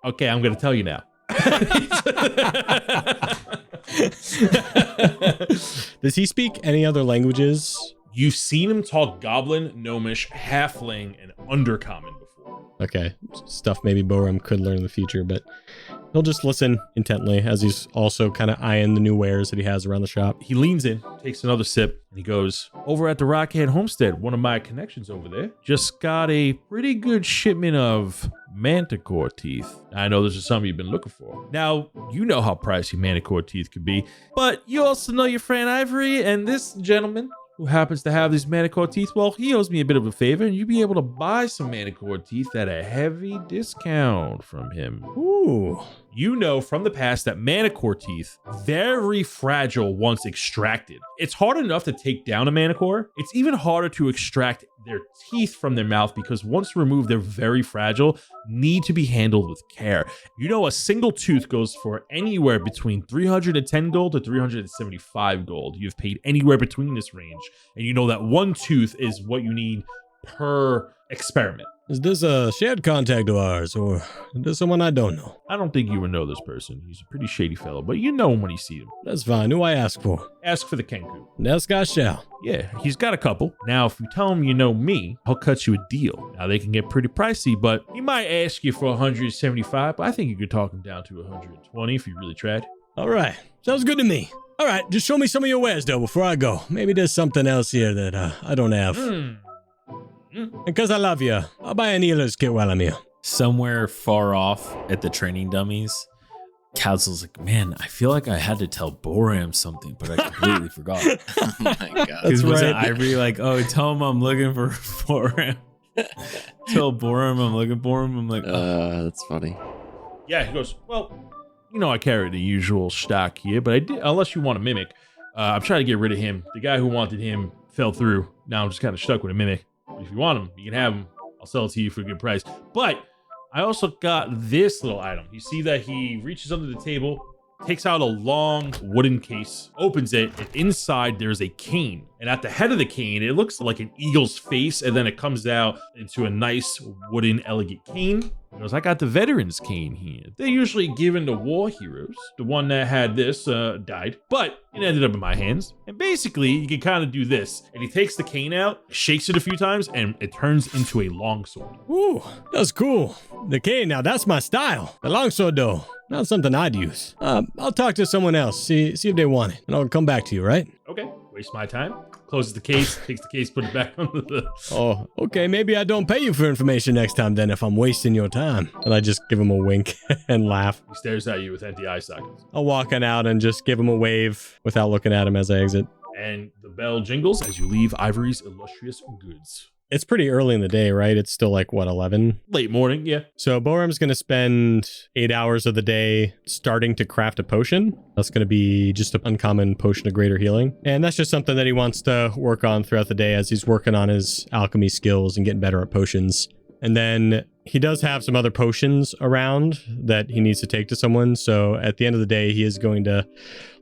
okay, I'm going to tell you now. Does he speak any other languages? You've seen him talk Goblin, Gnomish, Halfling, and Undercommon before. Okay, stuff maybe Boram could learn in the future, but he'll just listen intently as he's also kind of eyeing the new wares that he has around the shop. He leans in, takes another sip, and he goes, over at the Rockhead Homestead, one of my connections over there, just got a pretty good shipment of manticore teeth. I know this is something you've been looking for. Now, you know how pricey manticore teeth could be, but you also know your friend Ivory, and this gentleman who happens to have these manticore teeth, well, he owes me a bit of a favor, and you'd be able to buy some manticore teeth at a heavy discount from him. Ooh. You know from the past that manticore teeth, very fragile once extracted. It's hard enough to take down a manticore. It's even harder to extract their teeth from their mouth because once removed, they're very fragile, need to be handled with care. You know, a single tooth goes for anywhere between 310 gold to 375 gold. You've paid anywhere between this range. And you know that one tooth is what you need per experiment. Is this a shared contact of ours, or is this someone I don't know? I don't think you would know this person. He's a pretty shady fellow, but you know him when you see him. That's fine. Who I ask for? Ask for the Kenku. That's I shall. Yeah, he's got a couple. Now, if you tell him you know me, I'll cut you a deal. Now, they can get pretty pricey, but he might ask you for 175, but I think you could talk him down to 120 if you really tried. All right. Sounds good to me. All right, just show me some of your wares, though, before I go. Maybe there's something else here that I don't have. And because I love you, I'll buy an healer's kit while I'm here. Somewhere far off at the training dummies, Kaz'il's like, man, I feel like I had to tell Boram something, but I completely forgot. Oh my god. Because wasn't right. Ivory like, oh, tell him I'm looking for Boram. Tell Boram I'm looking for him. I'm like, oh. That's funny. Yeah, he goes, well, you know I carry the usual stock here, but I did, unless you want a mimic, I'm trying to get rid of him. The guy who wanted him fell through. Now I'm just kind of stuck with a mimic. If you want him, you can have him. I'll sell it to you for a good price. But I also got this little item. You see that he reaches under the table, takes out a long wooden case, opens it, and inside there's a cane. And at the head of the cane, it looks like an eagle's face, and then it comes out into a nice wooden elegant cane. He goes, I got the veteran's cane here. They're usually given to war heroes. The one that had this died, but it ended up in my hands. And basically, you can kind of do this. And he takes the cane out, shakes it a few times, and it turns into a longsword. Ooh, that's cool. The cane, now that's my style. The longsword, though, not something I'd use. I'll talk to someone else, see if they want it, and I'll come back to you, right? Okay, waste my time. Closes the case, takes the case, put it back under the... Oh, okay, maybe I don't pay you for information next time then if I'm wasting your time. And I just give him a wink and laugh. He stares at you with empty eye sockets. I'll walk on out and just give him a wave without looking at him as I exit. And the bell jingles as you leave Ivory's illustrious goods. It's pretty early in the day, right? It's still like, what, 11? Late morning, yeah. So Boram's going to spend 8 hours of the day starting to craft a potion. That's going to be just an uncommon potion of greater healing. And that's just something that he wants to work on throughout the day as he's working on his alchemy skills and getting better at potions. And then he does have some other potions around that he needs to take to someone. So at the end of the day, he is going to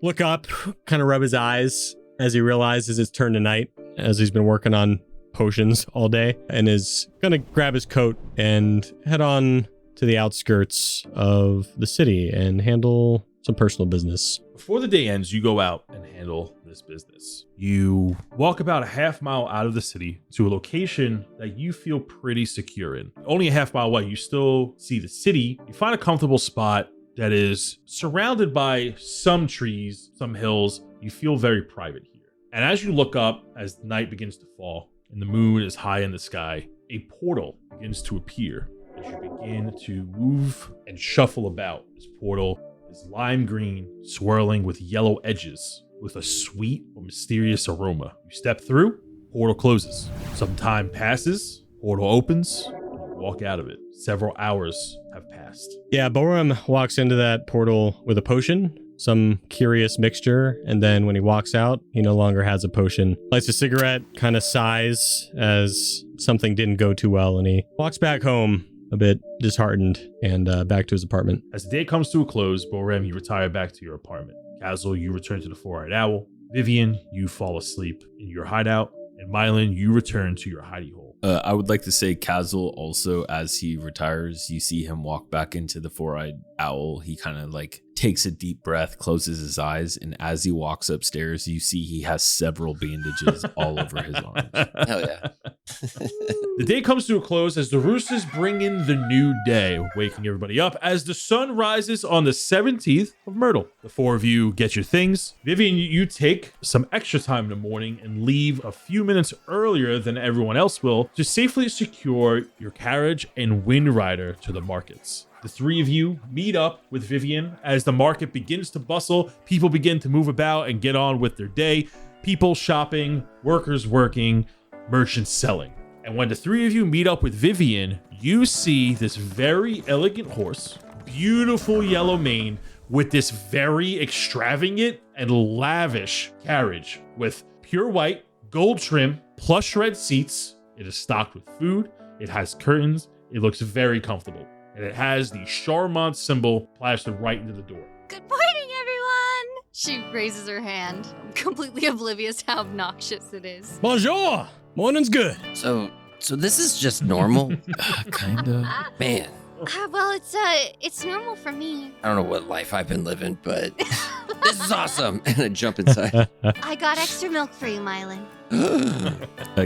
look up, kind of rub his eyes as he realizes it's turned to night, as he's been working on potions all day, and is going to grab his coat and head on to the outskirts of the city and handle some personal business. Before the day ends, you go out and handle this business. You walk about a half mile out of the city to a location that you feel pretty secure in. Only a half mile away, you still see the city. You find a comfortable spot that is surrounded by some trees, some hills. You feel very private here. And as you look up, as night begins to fall and the moon is high in the sky, a portal begins to appear as you begin to move and shuffle about. This portal is lime green, swirling with yellow edges, with a sweet or mysterious aroma. You step through, portal closes. Some time passes, portal opens, and you walk out of it. Several hours have passed. Yeah, Boram walks into that portal with a potion, some curious mixture, and then when he walks out, he no longer has a potion. Lights a cigarette, kind of sighs as something didn't go too well, and he walks back home a bit disheartened and back to his apartment. As the day comes to a close, Boram, you retire back to your apartment. Kaz'il, you return to the Four-Eyed Owl. Vivien, you fall asleep in your hideout. And Myelin, you return to your hidey hole. I would like to say Kaz'il also, as he retires, you see him walk back into the Four-Eyed Owl. He kind of like takes a deep breath, closes his eyes, and as he walks upstairs, you see he has several bandages all over his arms. Hell yeah. The day comes to a close as the roosters bring in the new day, waking everybody up as the sun rises on the 17th of Myrtle. The four of you get your things. Vivien, you take some extra time in the morning and leave a few minutes earlier than everyone else will to safely secure your carriage and Wind Rider to the markets. The three of you meet up with Vivien as the market begins to bustle. People begin to move about and get on with their day. People shopping, workers working, merchants selling. And when the three of you meet up with Vivien, you see this very elegant horse, beautiful yellow mane, with this very extravagant and lavish carriage with pure white, gold trim, plush red seats. It is stocked with food. It has curtains. It looks very comfortable. And it has the Charmant symbol plastered right into the door. Good morning, everyone! She raises her hand, completely oblivious how obnoxious it is. Bonjour! Morning's good. So this is just normal? Kinda. Man, Well, it's normal for me. I don't know what life I've been living, but this is awesome. And I jump inside. I got extra milk for you, Myelin.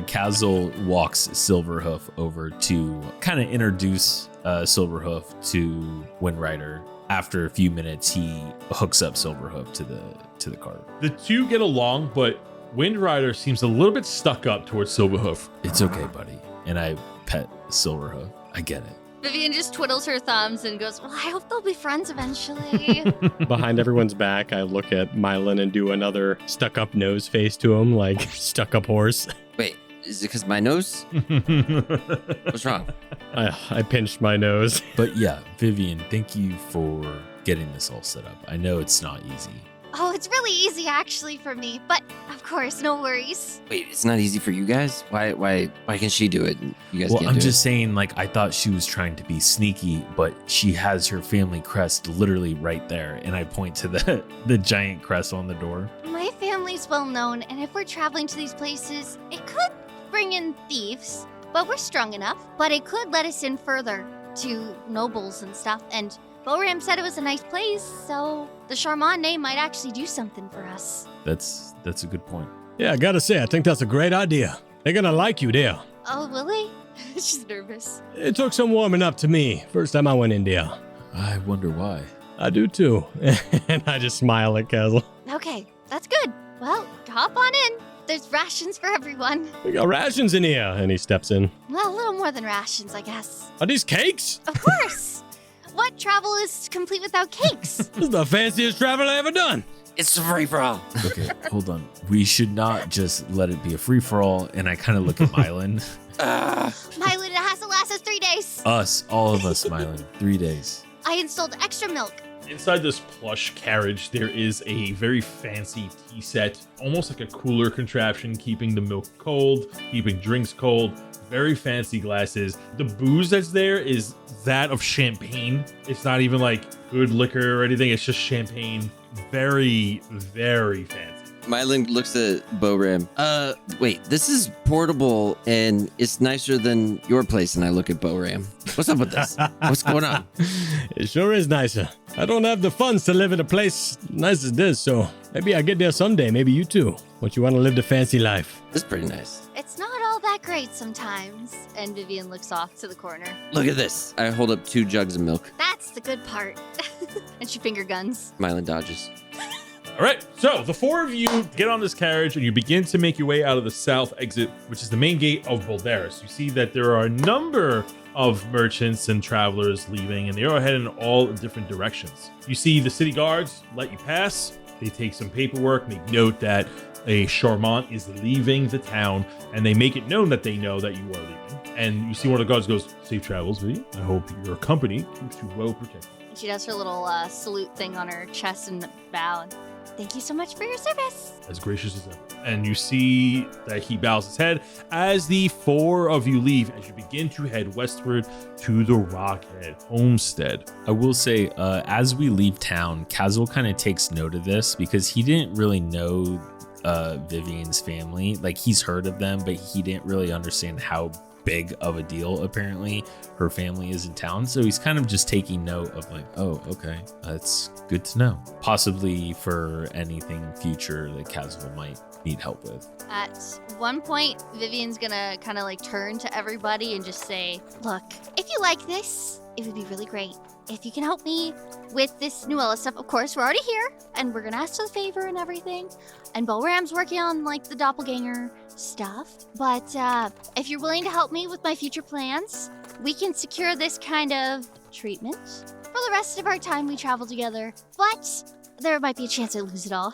Kaz'il walks Silverhoof over to kind of introduce Silverhoof to Wind Rider. After a few minutes, he hooks up Silverhoof to the cart. The two get along, but Wind Rider seems a little bit stuck up towards Silverhoof. It's okay, buddy. And I pet Silverhoof. I get it. Vivien just twiddles her thumbs and goes, well, I hope they'll be friends eventually. Behind everyone's back, I look at Myelin and do another stuck-up nose face to him, like stuck-up horse. Wait, is it because my nose? What's wrong? I pinched my nose. But yeah, Vivien, thank you for getting this all set up. I know it's not easy. Oh, it's really easy actually for me, but of course, no worries. Wait, it's not easy for you guys? Why can she do it and you guys Well, can't I'm do just saying, like, I thought she was trying to be sneaky, but she has her family crest literally right there. And I point to the giant crest on the door. My family's well known, and if we're traveling to these places, it could bring in thieves, but we're strong enough. But it could let us in further to nobles and stuff, and Boram said it was a nice place, so the Charmant name might actually do something for us. That's a good point. Yeah, I gotta say, I think that's a great idea. They're gonna like you there. Oh, will they? She's nervous. It took some warming up to me. First time I went in there. I wonder why. I do too. And I just smile at Kaz'il. Okay, that's good. Well, hop on in. There's rations for everyone. We got rations in here. And he steps in. Well, a little more than rations, I guess. Are these cakes? Of course. What travel is complete without cakes? This is the fanciest travel I ever done. It's a free for all. Okay, hold on. We should not just let it be a free-for-all. And I kind of look at Myelin Myelin, it has to last us 3 days. Us, all of us, Myelin. 3 days. I installed extra milk. Inside this plush carriage, there is a very fancy tea set, almost like a cooler contraption, keeping the milk cold, keeping drinks cold. Very fancy glasses. The booze that's there is that of champagne. It's not even like good liquor or anything. It's just champagne. Very, very fancy. Myelin looks at Boram. Wait, this is portable and it's nicer than your place. And I look at Boram. What's up with this? What's going on? It sure is nicer. I don't have the funds to live in a place nice as this, so maybe I get there someday. Maybe you too. But you want to live the fancy life. It's pretty nice. It's not all that great sometimes. And Vivien looks off to the corner. Look at this. I hold up 2 jugs of milk. That's the good part. And she finger guns. Myelin dodges. All right, so the 4 of you get on this carriage and you begin to make your way out of the south exit, which is the main gate of Bouldaris. You see that there are a number of merchants and travelers leaving, and they are heading in all different directions. You see the city guards let you pass. They take some paperwork, make note that a Charmant is leaving the town, and they make it known that they know that you are leaving. And you see one of the guards goes, "Safe travels, Vivien. I hope your company keeps you well protected." And she does her little salute thing on her chest and bow. And, thank you so much for your service. As gracious as ever. And you see that he bows his head as the 4 of you leave, as you begin to head westward to the Rockhead homestead. I will say, as we leave town, Kaz'il kind of takes note of this because he didn't really know Vivien's family. Like, he's heard of them, but he didn't really understand how big of a deal apparently her family is in town. So he's kind of just taking note of like, oh, okay, that's good to know. Possibly for anything future that Kaz'il might need help with. At one point, Vivien's gonna kind of like turn to everybody and just say, look, if you like this, it would be really great if you can help me with this Nuella stuff. Of course, we're already here and we're gonna ask for the favor and everything. And Boram's working on like the doppelganger stuff. But if you're willing to help me with my future plans, we can secure this kind of treatment for the rest of our time we travel together. But there might be a chance I lose it all.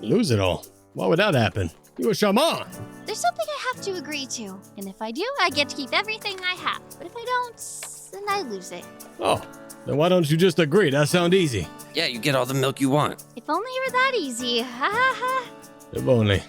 Lose it all? Why would that happen? You a shaman. There's something I have to agree to. And if I do, I get to keep everything I have. But if I don't, then I lose it. Oh, then why don't you just agree? That sounds easy. Yeah, you get all the milk you want. If only it were that easy. Ha ha ha. If only.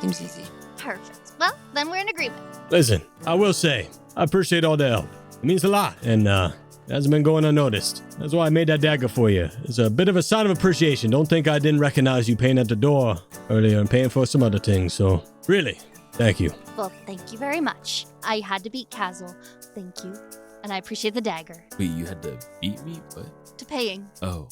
Seems easy. Perfect. Well, then we're in agreement. Listen, I will say, I appreciate all the help. It means a lot, and it hasn't been going unnoticed. That's why I made that dagger for you. It's a bit of a sign of appreciation. Don't think I didn't recognize you paying at the door earlier and paying for some other things. So, really, thank you. Well, thank you very much. I had to beat Kaz'il. Thank you. And I appreciate the dagger. Wait, you had to beat me? What? To paying. Oh.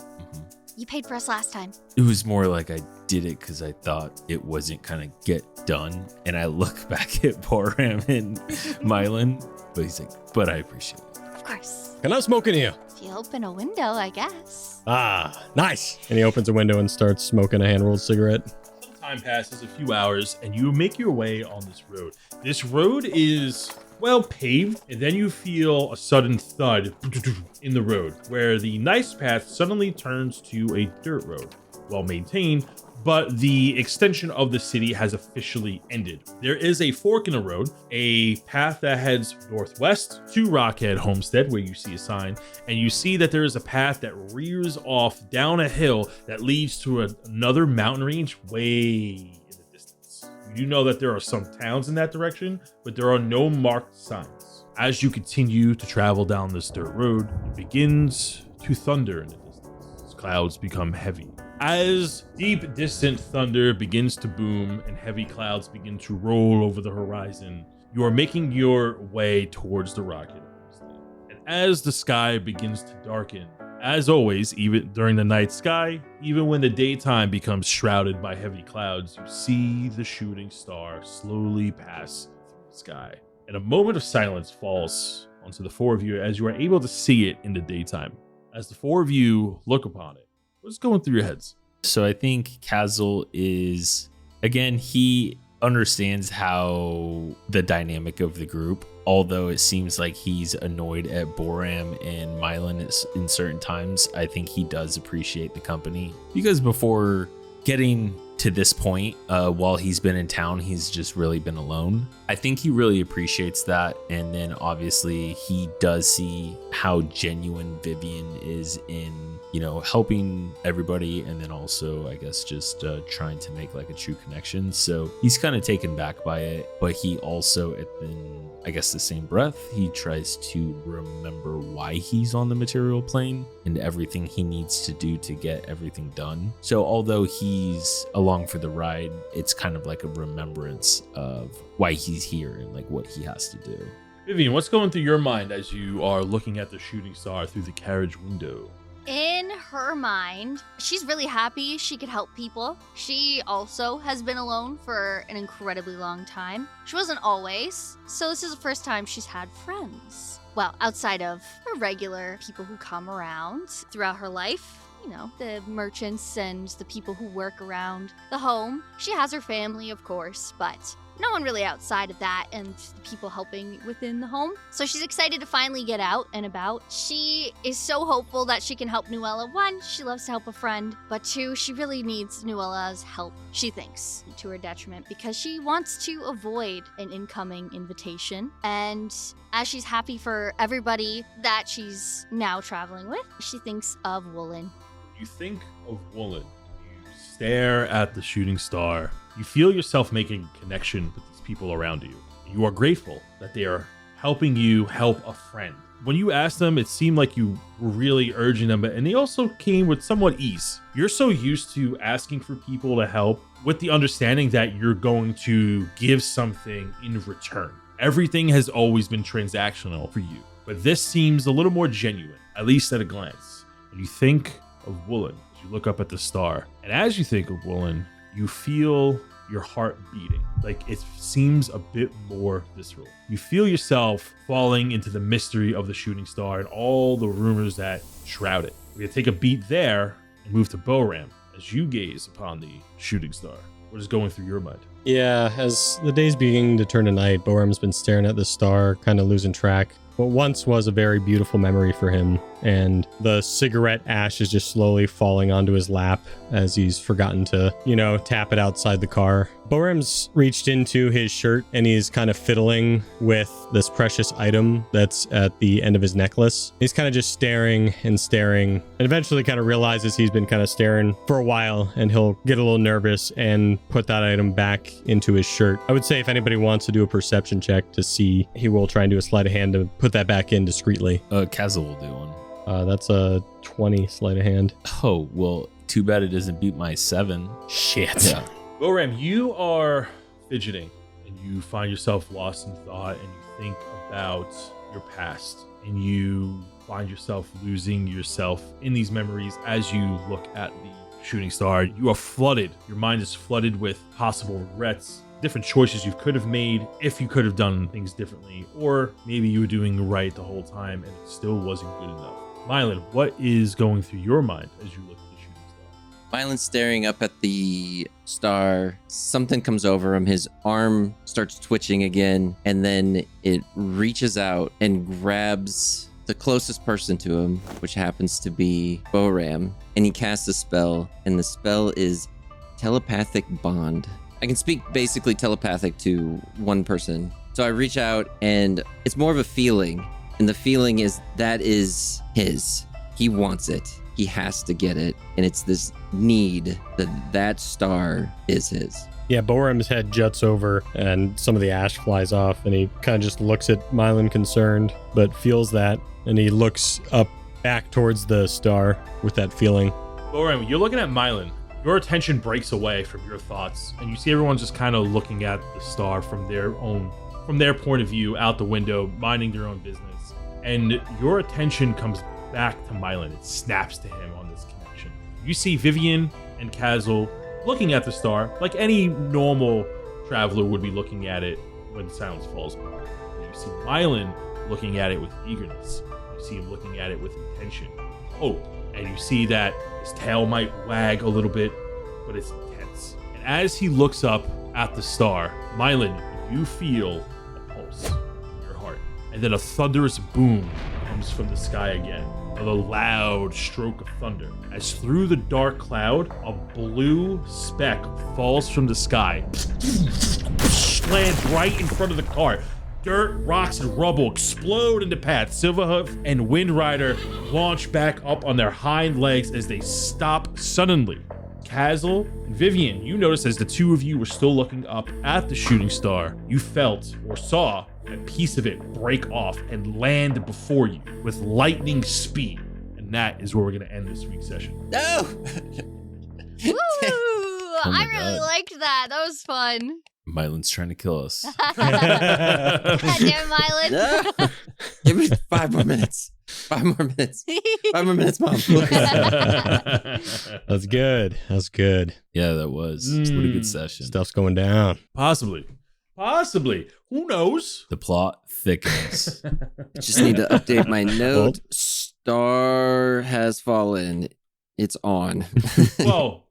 You paid for us last time. It was more like I did it because I thought it wasn't gonna get done. And I look back at Boram and Myelin, but he's like, but I appreciate it. Of course. Can I smoke in here? If you open a window, I guess. Ah, nice. And he opens a window and starts smoking a hand-rolled cigarette. Some time passes, a few hours, and you make your way on this road. This road is well paved, and then you feel a sudden thud in the road, where the nice path suddenly turns to a dirt road. Well maintained, but the extension of the city has officially ended. There is a fork in the road, a path that heads northwest to Rockhead Homestead, where you see a sign, and you see that there is a path that rears off down a hill that leads to another mountain range way in the distance. You do know that there are some towns in that direction, but there are no marked signs. As you continue to travel down this dirt road, it begins to thunder in the distance. Clouds become heavy. As deep, distant thunder begins to boom and heavy clouds begin to roll over the horizon, you are making your way towards the Rockhead Homestead. And as the sky begins to darken, as always, even during the night sky, even when the daytime becomes shrouded by heavy clouds, you see the shooting star slowly pass through the sky. And a moment of silence falls onto the 4 of you as you are able to see it in the daytime. As the 4 of you look upon it, what's going through your heads? So I think Kaz'il is, again, he understands how the dynamic of the group, although it seems like he's annoyed at Boram and Myelin in certain times, I think he does appreciate the company, because before getting to this point, while he's been in town, he's just really been alone. I think he really appreciates that. And then obviously he does see how genuine Vivien is in, you know, helping everybody, and then also I guess just trying to make like a true connection. So he's kind of taken back by it, but he also, in I guess the same breath, he tries to remember why he's on the material plane and everything he needs to do to get everything done. So although he's along for the ride, it's kind of like a remembrance of why he's here and like what he has to do. Vivien, what's going through your mind as you are looking at the shooting star through the carriage window? In her mind, she's really happy she could help people. She also has been alone for an incredibly long time. She wasn't always, so this is the first time she's had friends. Well, outside of her regular people who come around throughout her life. You know, the merchants and the people who work around the home. She has her family, of course, but no one really outside of that and the people helping within the home. So she's excited to finally get out and about. She is so hopeful that she can help Nuella. One, she loves to help a friend, but two, she really needs Nuella's help, she thinks, to her detriment, because she wants to avoid an incoming invitation. And as she's happy for everybody that she's now traveling with, she thinks of Woolen. You think of Woolen. You stare at the shooting star. You feel yourself making a connection with these people around you. You are grateful that they are helping you help a friend. When you asked them, it seemed like you were really urging them, and they also came with somewhat ease. You're so used to asking for people to help with the understanding that you're going to give something in return. Everything has always been transactional for you, but this seems a little more genuine, at least at a glance. And you think of Woolen as you look up at the star. And as you think of Woolen, you feel your heart beating. Like it seems a bit more visceral. You feel yourself falling into the mystery of the shooting star and all the rumors that shroud it. We're gonna take a beat there and move to Boram as you gaze upon the shooting star. What is going through your mind? Yeah, as the day's beginning to turn to night, Boram's been staring at the star, kind of losing track. What once was a very beautiful memory for him, and the cigarette ash is just slowly falling onto his lap as he's forgotten to, tap it outside the car. Boram's reached into his shirt and he's kind of fiddling with this precious item that's at the end of his necklace. He's kind of just staring and eventually kind of realizes he's been kind of staring for a while, and he'll get a little nervous and put that item back into his shirt. I would say if anybody wants to do a perception check to see, he will try and do a sleight of hand to put that back in discreetly. Kaz'il will do one. That's a 20 sleight of hand. Oh, well, too bad it doesn't beat my 7. Shit. Yeah. Boram, you are fidgeting and you find yourself lost in thought, and you think about your past, and you find yourself losing yourself in these memories as you look at the shooting star. You are flooded. Your mind is flooded with possible regrets, different choices you could have made if you could have done things differently, or maybe you were doing right the whole time and it still wasn't good enough. Myelin, what is going through your mind as you look at the shooting star? Mylin's staring up at the star. Something comes over him. His arm starts twitching again, and then it reaches out and grabs the closest person to him, which happens to be Boram, and he casts a spell, and the spell is Telepathic Bond. I can speak basically telepathic to one person. So I reach out, and it's more of a feeling. And the feeling is that is his. He wants it. He has to get it. And it's this need that star is his. Yeah, Boram's head juts over and some of the ash flies off, and he kind of just looks at Myelin concerned, but feels that, and he looks up back towards the star with that feeling. Boram, you're looking at Myelin. Your attention breaks away from your thoughts, and you see everyone just kind of looking at the star from their point of view out the window, minding their own business. And your attention comes back to Myelin. It snaps to him on this connection. You see Vivien and Kaz'il looking at the star like any normal traveler would be looking at it when silence falls upon it. And you see Myelin looking at it with eagerness. You see him looking at it with intention, hope. And you see that his tail might wag a little bit, but it's intense. And as he looks up at the star, Myelin, you feel a pulse in your heart. And then a thunderous boom comes from the sky again. of a loud stroke of thunder. As through the dark cloud, a blue speck falls from the sky, lands right in front of the car. Dirt, rocks, and rubble explode into paths. Silverhoof and Windrider launch back up on their hind legs as they stop suddenly. Kaz'il and Vivien, you notice as the two of you were still looking up at the shooting star, you felt or saw a piece of it break off and land before you with lightning speed. And that is where we're going to end this week's session. No! Woo! my I really God. liked that. That was fun. Mylin's trying to kill us. Goddamn, Myelin. No. Give me 5 more minutes. 5 more minutes. 5 more minutes, Mom. That's good. That's good. Yeah, that was. What a good session. Stuff's going down. Possibly. Who knows? The plot thickens. I just need to update my note. Star has fallen. It's on. Well,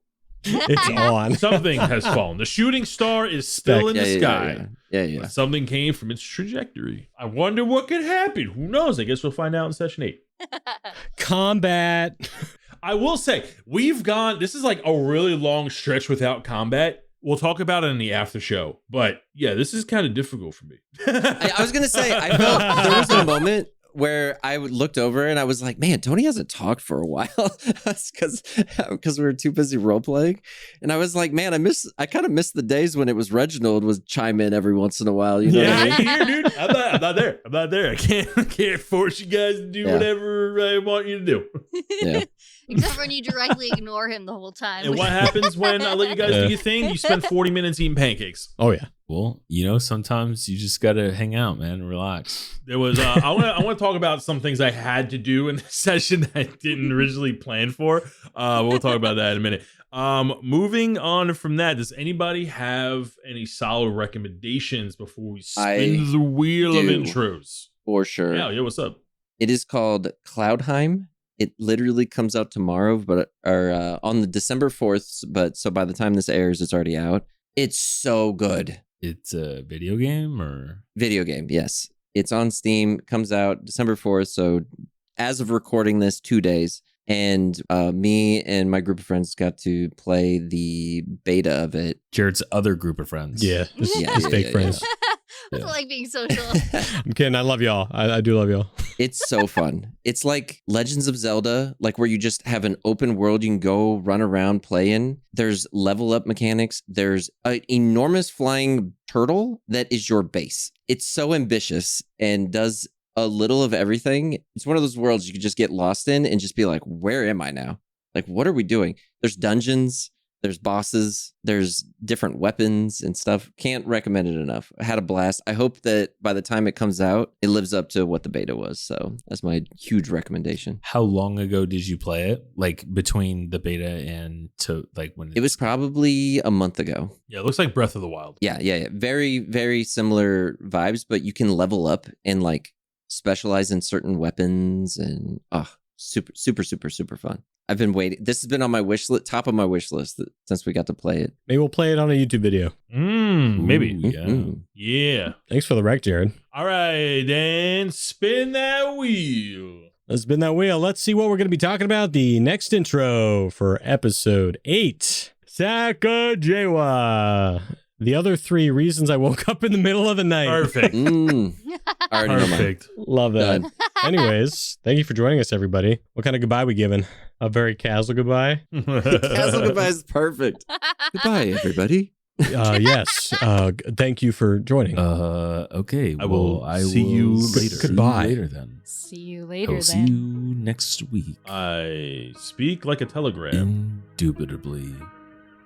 It's on. something has fallen. The shooting star is still in the sky. Yeah. But something came from its trajectory. I wonder what could happen. Who knows? I guess we'll find out in session 8. Combat. I will say, this is like a really long stretch without combat. We'll talk about it in the after show. But yeah, this is kind of difficult for me. I was going to say, I felt there was a moment where I looked over and I was like, man, Tony hasn't talked for a while. That's because we were too busy role playing. And I was like, man, I kind of miss the days when it was Reginald would chime in every once in a while. You know Yeah, what I mean? I ain't here, dude. I'm not there. I can't force you guys to do whatever I want you to do. Yeah. Except when you directly ignore him the whole time. And what happens when I let you guys do your thing? You spend 40 minutes eating pancakes. Oh, yeah. Well, sometimes you just got to hang out, man. Relax. There was I want to talk about some things I had to do in this session that I didn't originally plan for. We'll talk about that in a minute. Moving on from that, does anybody have any solid recommendations before we spin the wheel of intros? For sure. Yeah, what's up? It is called Cloudheim. It literally comes out tomorrow, or on the December 4th. But so by the time this airs, it's already out. It's so good. It's a video game or? Video game, yes. It's on Steam, comes out December 4th. So as of recording this, 2 days. And me and my group of friends got to play the beta of it. Jared's other group of friends. Yeah. Just fake friends. That's like being social. I'm kidding. I love y'all. I do love y'all. It's so fun. It's like Legends of Zelda, like where you just have an open world you can go run around, play in. There's level up mechanics. There's an enormous flying turtle that is your base. It's so ambitious and does a little of everything. It's one of those worlds you could just get lost in and just be like, where am I now? Like, what are we doing? There's dungeons. There's bosses, there's different weapons and stuff. Can't recommend it enough. I had a blast. I hope that by the time it comes out, it lives up to what the beta was. So that's my huge recommendation. How long ago did you play it? Like between the beta and to like when It was probably a month ago. Yeah, it looks like Breath of the Wild. Yeah. Very, very similar vibes, but you can level up and like specialize in certain weapons and super fun. I've been waiting. This has been on my wish list, top of my wish list since we got to play it. Maybe we'll play it on a YouTube video. Maybe. Ooh, Yeah. Thanks for the rec, Jared. All right, then spin that wheel. Let's spin that wheel. Let's see what we're going to be talking about. The next intro for episode 8. Sakajewa. The other 3 reasons I woke up in the middle of the night. Perfect. Already know mine. Perfect. Love that. Done. Anyways, thank you for joining us, everybody. What kind of goodbye we giving? A very casual goodbye? Castle goodbye is perfect. Goodbye, everybody. Yes. Thank you for joining. Okay. I will see will you see later. Goodbye. you later then. See you later I'll see then. you next week. I speak like a telegram. Indubitably.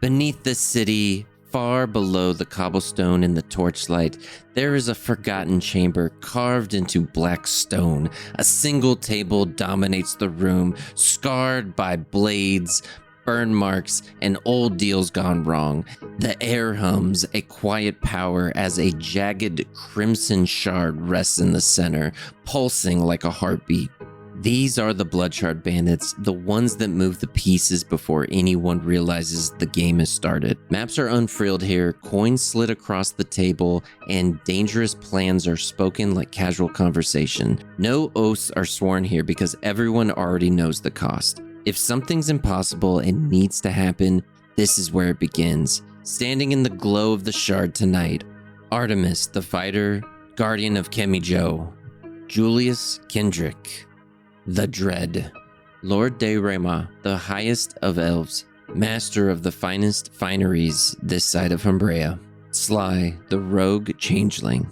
Beneath the city, far below the cobblestone in the torchlight, there is a forgotten chamber carved into black stone. A single table dominates the room, scarred by blades, burn marks, and old deals gone wrong. The air hums a quiet power as a jagged crimson shard rests in the center, pulsing like a heartbeat. These are the Bloodshard Bandits, the ones that move the pieces before anyone realizes the game has started. Maps are unfrilled here, coins slid across the table, and dangerous plans are spoken like casual conversation. No oaths are sworn here because everyone already knows the cost. If something's impossible and needs to happen, this is where it begins. Standing in the glow of the shard tonight, Artemis, the fighter, guardian of Kemijo, Julius Kendrick, the Dread, Lord de Rema, the highest of elves, master of the finest fineries this side of Umbrea, Sly, the rogue changeling,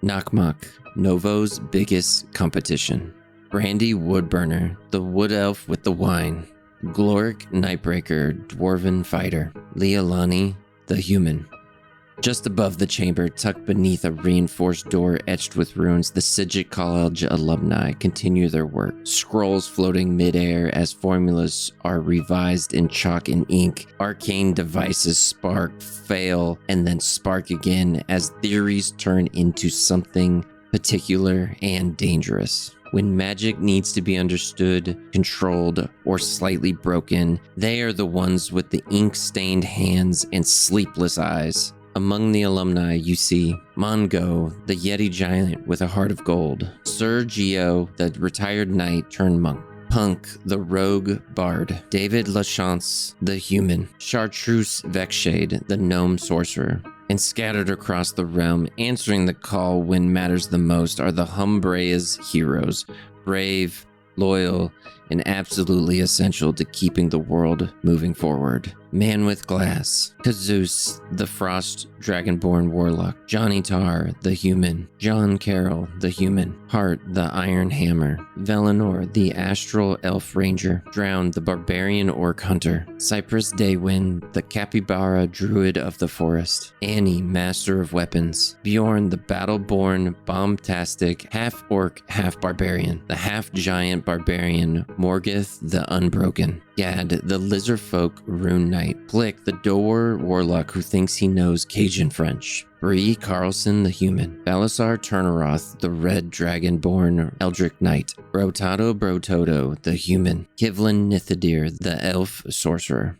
Nakmak, Novo's biggest competition, Brandy Woodburner, the wood elf with the wine, Gloric Nightbreaker, dwarven fighter, Leilani, the human. Just above the chamber, tucked beneath a reinforced door etched with runes, the Sigil College alumni continue their work. Scrolls floating midair as formulas are revised in chalk and ink. Arcane devices spark, fail, and then spark again as theories turn into something particular and dangerous. When magic needs to be understood, controlled, or slightly broken, they are the ones with the ink-stained hands and sleepless eyes. Among the alumni, you see Mongo, the Yeti giant with a heart of gold, Sir Geo, the retired knight turned monk, Punk, the rogue bard, David Lachance, the human, Chartreuse Vexshade, the gnome sorcerer. And scattered across the realm, answering the call when matters the most, are the Umbrea's heroes, brave, loyal, and absolutely essential to keeping the world moving forward. Man with Glass, Kazus, the Frost Dragonborn Warlock, Johnny Tar, the human, John Carroll, the human, Hart, the Iron Hammer, Velinor, the Astral Elf Ranger, Drowned, the Barbarian Orc Hunter, Cypress Daywind, the Capybara Druid of the Forest, Annie, Master of Weapons, Bjorn, the Battleborn Bombtastic half-orc, half-barbarian, the half-giant barbarian, Morgith, the Unbroken, Gad, the Lizardfolk Rune Knight, Plick, the Doer Warlock who thinks he knows Cajun French, Bree Carlson, the human, Balasar Turneroth, the Red Dragonborn Eldritch Knight, Brotato Brototo, the human, Kivlin Nithadir, the elf sorcerer,